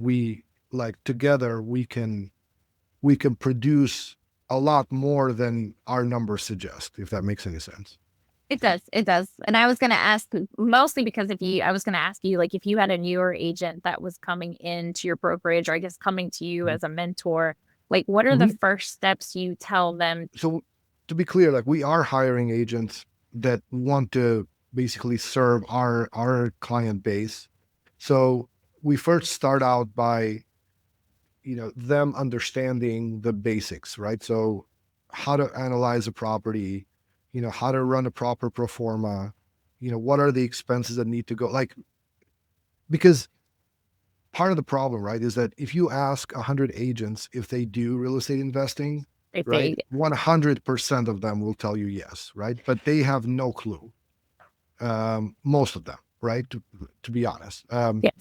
together we can produce a lot more than our numbers suggest, if that makes any sense. It does. It does. And I was going to ask, mostly because I was going to ask you, like, if you had a newer agent that was coming into your brokerage, or I guess coming to you as a mentor, like, what are the first steps you tell them? So to be clear, like, we are hiring agents that want to basically serve our client base. So we first start out by, them understanding the basics, right? So how to analyze a property, how to run a proper pro forma, what are the expenses that need to go, like, because part of the problem, right, is that if you ask 100 agents if they do real estate investing, right, 100% of them will tell you yes, right? But they have no clue. Most of them, right? To be honest. Yes.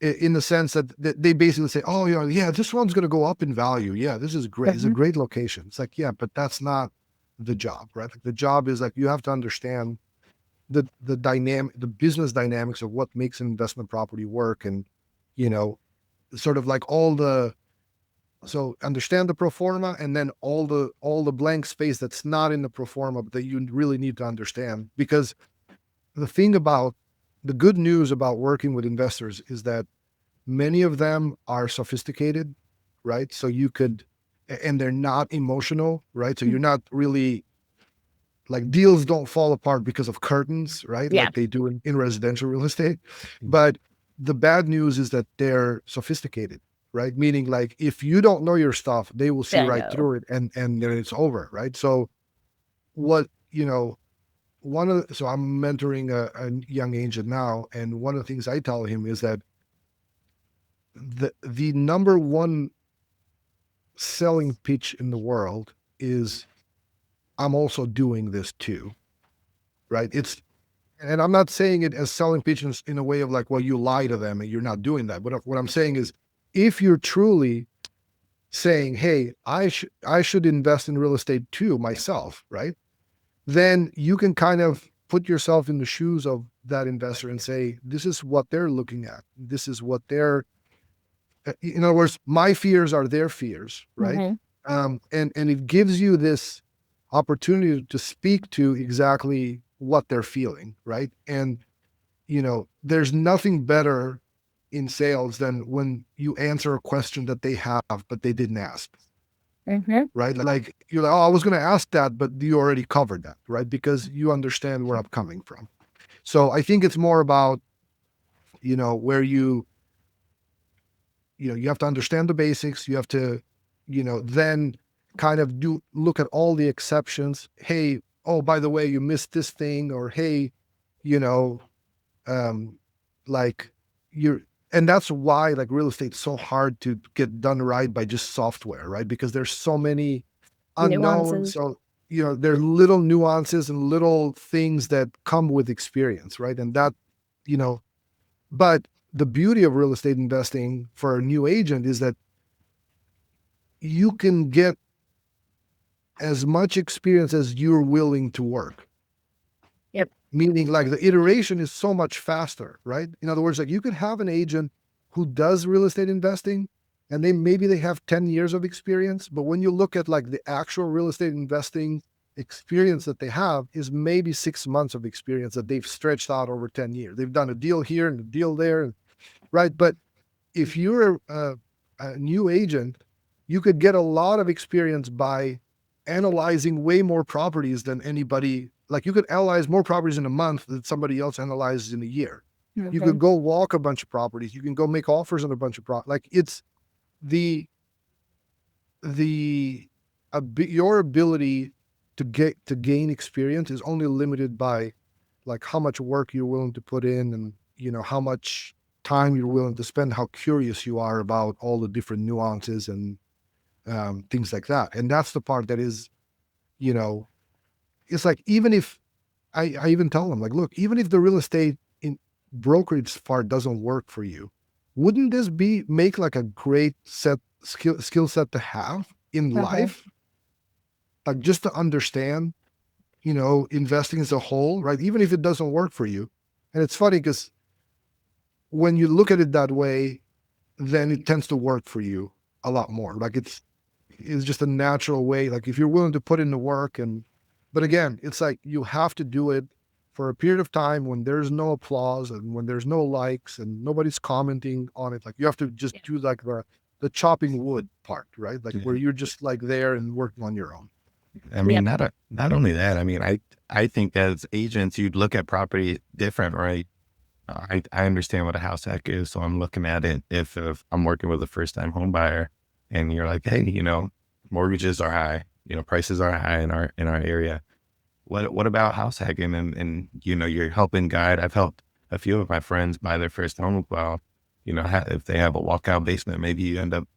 In the sense that they basically say, oh, yeah, this one's going to go up in value. Yeah, this is great. It's a great location. It's like, yeah, but that's not the job, right? Like, the job is like, you have to understand the business dynamics of what makes an investment property work, and sort of like so understand the pro forma, and then all the blank space that's not in the pro forma, but that you really need to understand. Because the good news about working with investors is that many of them are sophisticated, right? So and they're not emotional, right? So you're not really, like, deals don't fall apart because of curtains, right? Yeah. Like they do in residential real estate. But the bad news is that they're sophisticated, right? Meaning, like, if you don't know your stuff, they will see right through it, and then it's over, right? So so I'm mentoring a young agent now, and one of the things I tell him is that the number one selling pitch in the world is, I'm also doing this too, right? And I'm not saying it as selling pitches in a way of like, well, you lie to them and you're not doing that. But what I'm saying is, if you're truly saying, hey, I should invest in real estate too myself, right? Then you can kind of put yourself in the shoes of that investor and say, this is what they're looking at. This is what they're, in other words, my fears are their fears, right? And it gives you this opportunity to speak to exactly what they're feeling, right? And, there's nothing better in sales than when you answer a question that they have, but they didn't ask, right? Like you're like, oh, I was going to ask that, but you already covered that, right? Because you understand where I'm coming from. So I think it's more about, where you have to understand the basics. You have to, then kind of look at all the exceptions. Hey, oh, by the way, you missed this thing, or hey, you know, like you're, and that's why like real estate's so hard to get done right by just software, right? Because there's so many unknowns. Nuances. So, there are little nuances and little things that come with experience, right? And that, but the beauty of real estate investing for a new agent is that you can get as much experience as you're willing to work. Yep. Meaning like the iteration is so much faster, right? In other words, like you could have an agent who does real estate investing and maybe they have 10 years of experience, but when you look at like the actual real estate investing experience that they have is maybe 6 months of experience that they've stretched out over 10 years. They've done a deal here and a deal there, right? But if you're a new agent, you could get a lot of experience by analyzing way more properties than anybody. Like you could analyze more properties in a month than somebody else analyzes in a year. You could go walk a bunch of properties. You can go make offers on a bunch of properties. Like it's your ability to gain experience is only limited by like how much work you're willing to put in, and how much time you're willing to spend, how curious you are about all the different nuances and things like that. And that's the part that is, it's like, even if I even tell them like, look, even if the real estate in brokerage part doesn't work for you, wouldn't this make like a great skill set to have in life? Like just to understand, investing as a whole, right? Even if it doesn't work for you. And it's funny because when you look at it that way, then it tends to work for you a lot more. Like it's just a natural way. Like if you're willing to put in the work, but again, it's like you have to do it for a period of time when there's no applause and when there's no likes and nobody's commenting on it. Like you have to just do like the chopping wood part, right? Like where you're just like there and working on your own. I mean, not only that, I mean, I think as agents, you'd look at property different, right? I understand what a house hack is. So I'm looking at it if I'm working with a first time home buyer and you're like, hey, mortgages are high, prices are high in our area. What about house hacking? And you're helping guide. I've helped a few of my friends buy their first home. Well, if they have a walkout basement, maybe you end up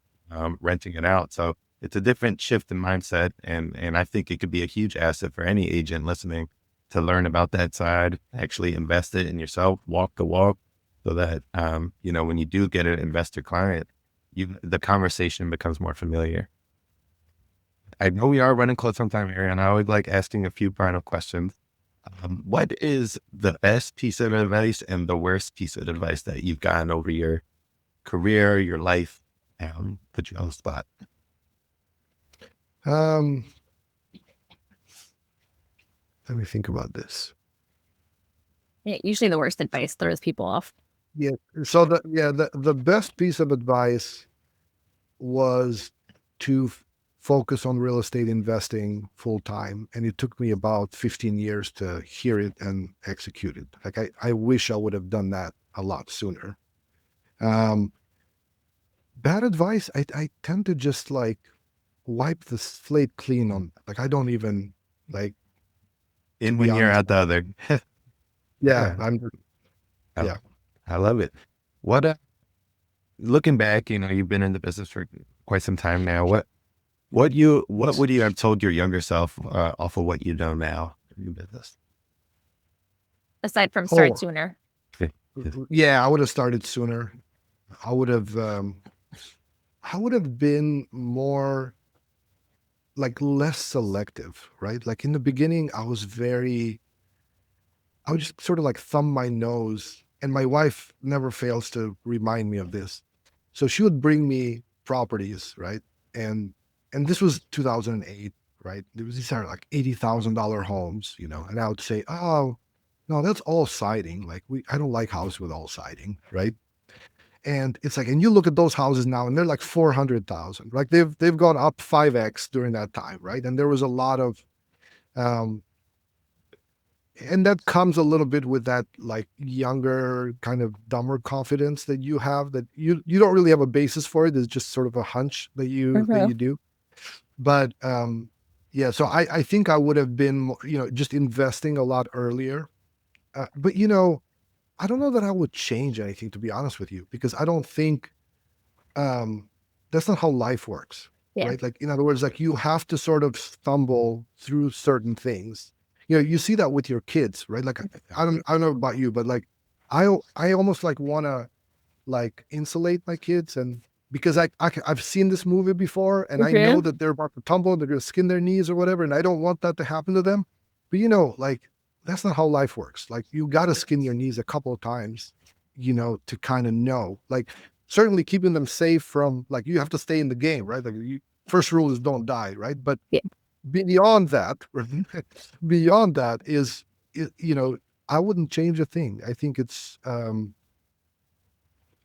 renting it out. So it's a different shift in mindset. And I think it could be a huge asset for any agent listening to learn about that side, actually invest it in yourself, walk the walk, so that, when you do get an investor client, the conversation becomes more familiar. I know we are running close on time, Erion. I would like asking a few final questions. What is the best piece of advice and the worst piece of advice that you've gotten over your career, your life, and put you on the spot? Let me think about this. Yeah, usually the worst advice throws people off. Yeah. So the best piece of advice was to focus on real estate investing full time. And it took me about 15 years to hear it and execute it. Like I wish I would have done that a lot sooner. Bad advice, I tend to just like wipe the slate clean on, like I don't even like, in one year out the other. Yeah. I love it. What, looking back, you've been in the business for quite some time now. What would you have told your younger self off of what you know now in your business? Aside from start sooner. Yeah, I would have started sooner. I would have been more like less selective, right? Like in the beginning, I was very would just sort of like thumb my nose, and my wife never fails to remind me of this. So she would bring me properties, right? And this was 2008, right? These are like $80,000 homes, and I would say, oh, no, that's all siding. Like I don't like houses with all siding, right? And it's like, and you look at those houses now, and they're like 400,000. Like they've gone up 5x during that time, right? And there was a lot of, um, and that comes a little bit with that like younger kind of dumber confidence that you have, that you don't really have a basis for it. It's just sort of a hunch that you do. But yeah, so I think I would have been, just investing a lot earlier. But I don't know that I would change anything, to be honest with you, because I don't think that's not how life works, Yeah. right? Like, in other words, like you have to sort of stumble through certain things. You see that with your kids, right? Like, I don't know about you, but like, I almost like want to like insulate my kids, and because I've seen this movie before, and I know that they're about to tumble and they're going to skin their knees or whatever, and I don't want that to happen to them. But like that's not how life works. Like you got to skin your knees a couple of times, to kind of know. Like certainly keeping them safe from, like, you have to stay in the game, right? Like first rule is don't die, right? But Yeah. beyond that, beyond that is, I wouldn't change a thing. I think it's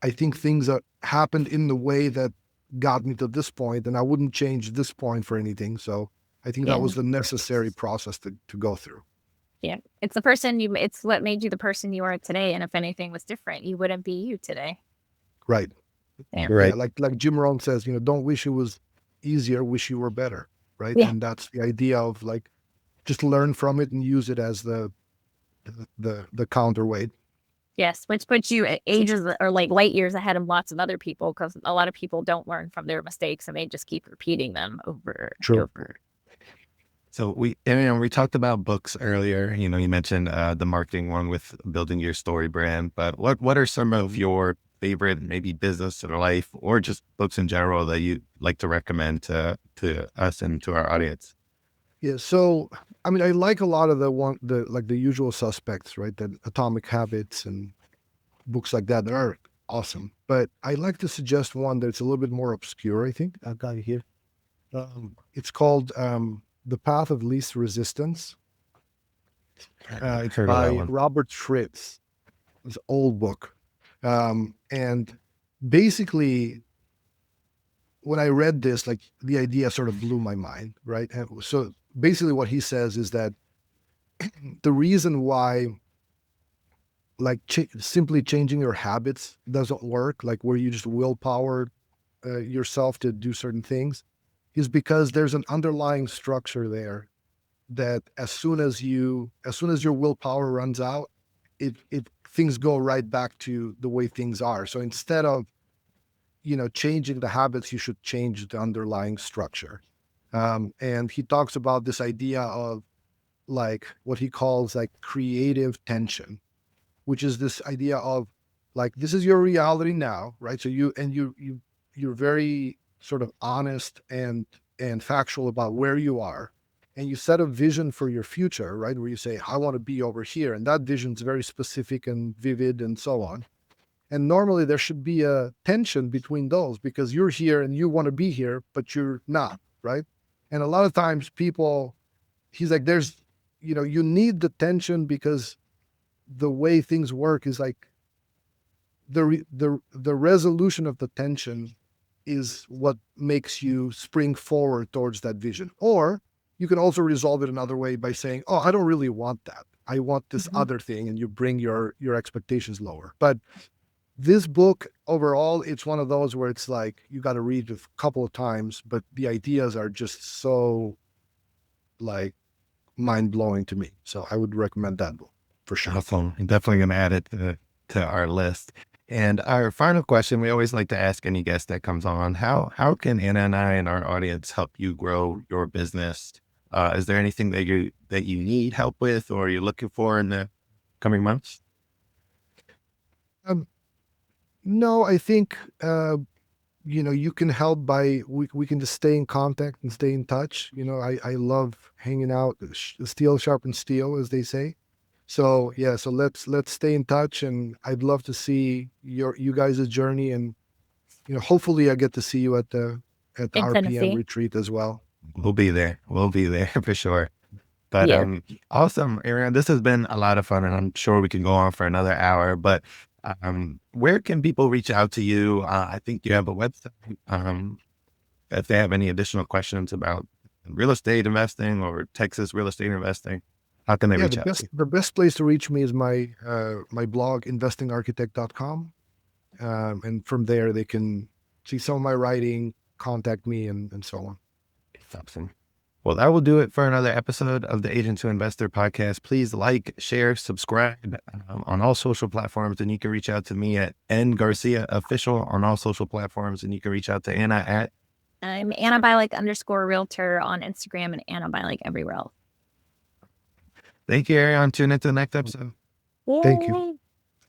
I think things that happened in the way that got me to this point, and I wouldn't change this point for anything. So I think that Yeah. was the necessary process to go through. Yeah. It's what made you the person you are today. And if anything was different, you wouldn't be you today. Right. Yeah. Right. Yeah, like Jim Rohn says, don't wish it was easier, wish you were better. Right. Yeah. And that's the idea of like, just learn from it and use it as the counterweight. Yes, which puts you at ages or like light years ahead of lots of other people, because a lot of people don't learn from their mistakes and they just keep repeating them over and over. So we talked about books earlier. You mentioned the marketing one with building your story brand, but what are some of your favorite, maybe business or life, or just books in general that you like to recommend to us and to our audience? Yeah. So, I mean, I like a lot of the usual suspects, right? The Atomic Habits and books like that are awesome. But I like to suggest one that's a little bit more obscure, I think. I've got it here. It's called The Path of Least Resistance. It's Heard of that by one. Robert Fritz. It's an old book. And basically, when I read this, like the idea sort of blew my mind, right? And so basically what he says is that the reason why like simply changing your habits doesn't work, like where you just willpower yourself to do certain things, is because there's an underlying structure there that as soon as your willpower runs out, it things go right back to the way things are. So instead of changing the habits, you should change the underlying structure. And he talks about this idea of like what he calls like creative tension, which is this idea of like, this is your reality now, right? So you're very sort of honest and factual about where you are, and you set a vision for your future, right? Where you say, I want to be over here, and that vision's very specific and vivid and so on. And normally there should be a tension between those, because you're here and you want to be here, but you're not, right? And a lot of times he's like, you need the tension, because the way things work is like the resolution of the tension is what makes you spring forward towards that vision. Or you can also resolve it another way by saying, oh, I don't really want that. I want this other thing, and you bring your expectations lower. But this book overall, it's one of those where it's like you got to read it a couple of times, but the ideas are just so like mind blowing to me. So I would recommend that book for sure. Awesome. I'm definitely going to add it to our list. And our final question, we always like to ask any guest that comes on, how can Anna and I and our audience help you grow your business? Is there anything that you need help with, or you're looking for in the coming months? No, I think, you can help by, we can just stay in contact and stay in touch. I love hanging out. Steel sharpens steel, as they say. So yeah, so let's stay in touch, and I'd love to see you guys' journey, and hopefully I get to see you at the In RPM Tennessee. retreat as well. We'll be there. We'll be there for sure. But Yeah. awesome, Aaron. This has been a lot of fun, and I'm sure we can go on for another hour. But where can people reach out to you? I think you have a website. If they have any additional questions about real estate investing or Texas real estate investing, how can they Yeah, reach out to you? the best place to reach me is my my blog, investingarchitect.com. And from there they can see some of my writing, contact me, and so on. Awesome. Well, that will do it for another episode of the Agent to Investor podcast. Please like, share, subscribe on all social platforms. And you can reach out to me at N Garcia Official on all social platforms. And you can reach out to Anna at I'm Anna Bilic _realtor on Instagram and Anna Bilic everywhere else. Thank you, Arion. Tune into the next episode. Thank you. Yay.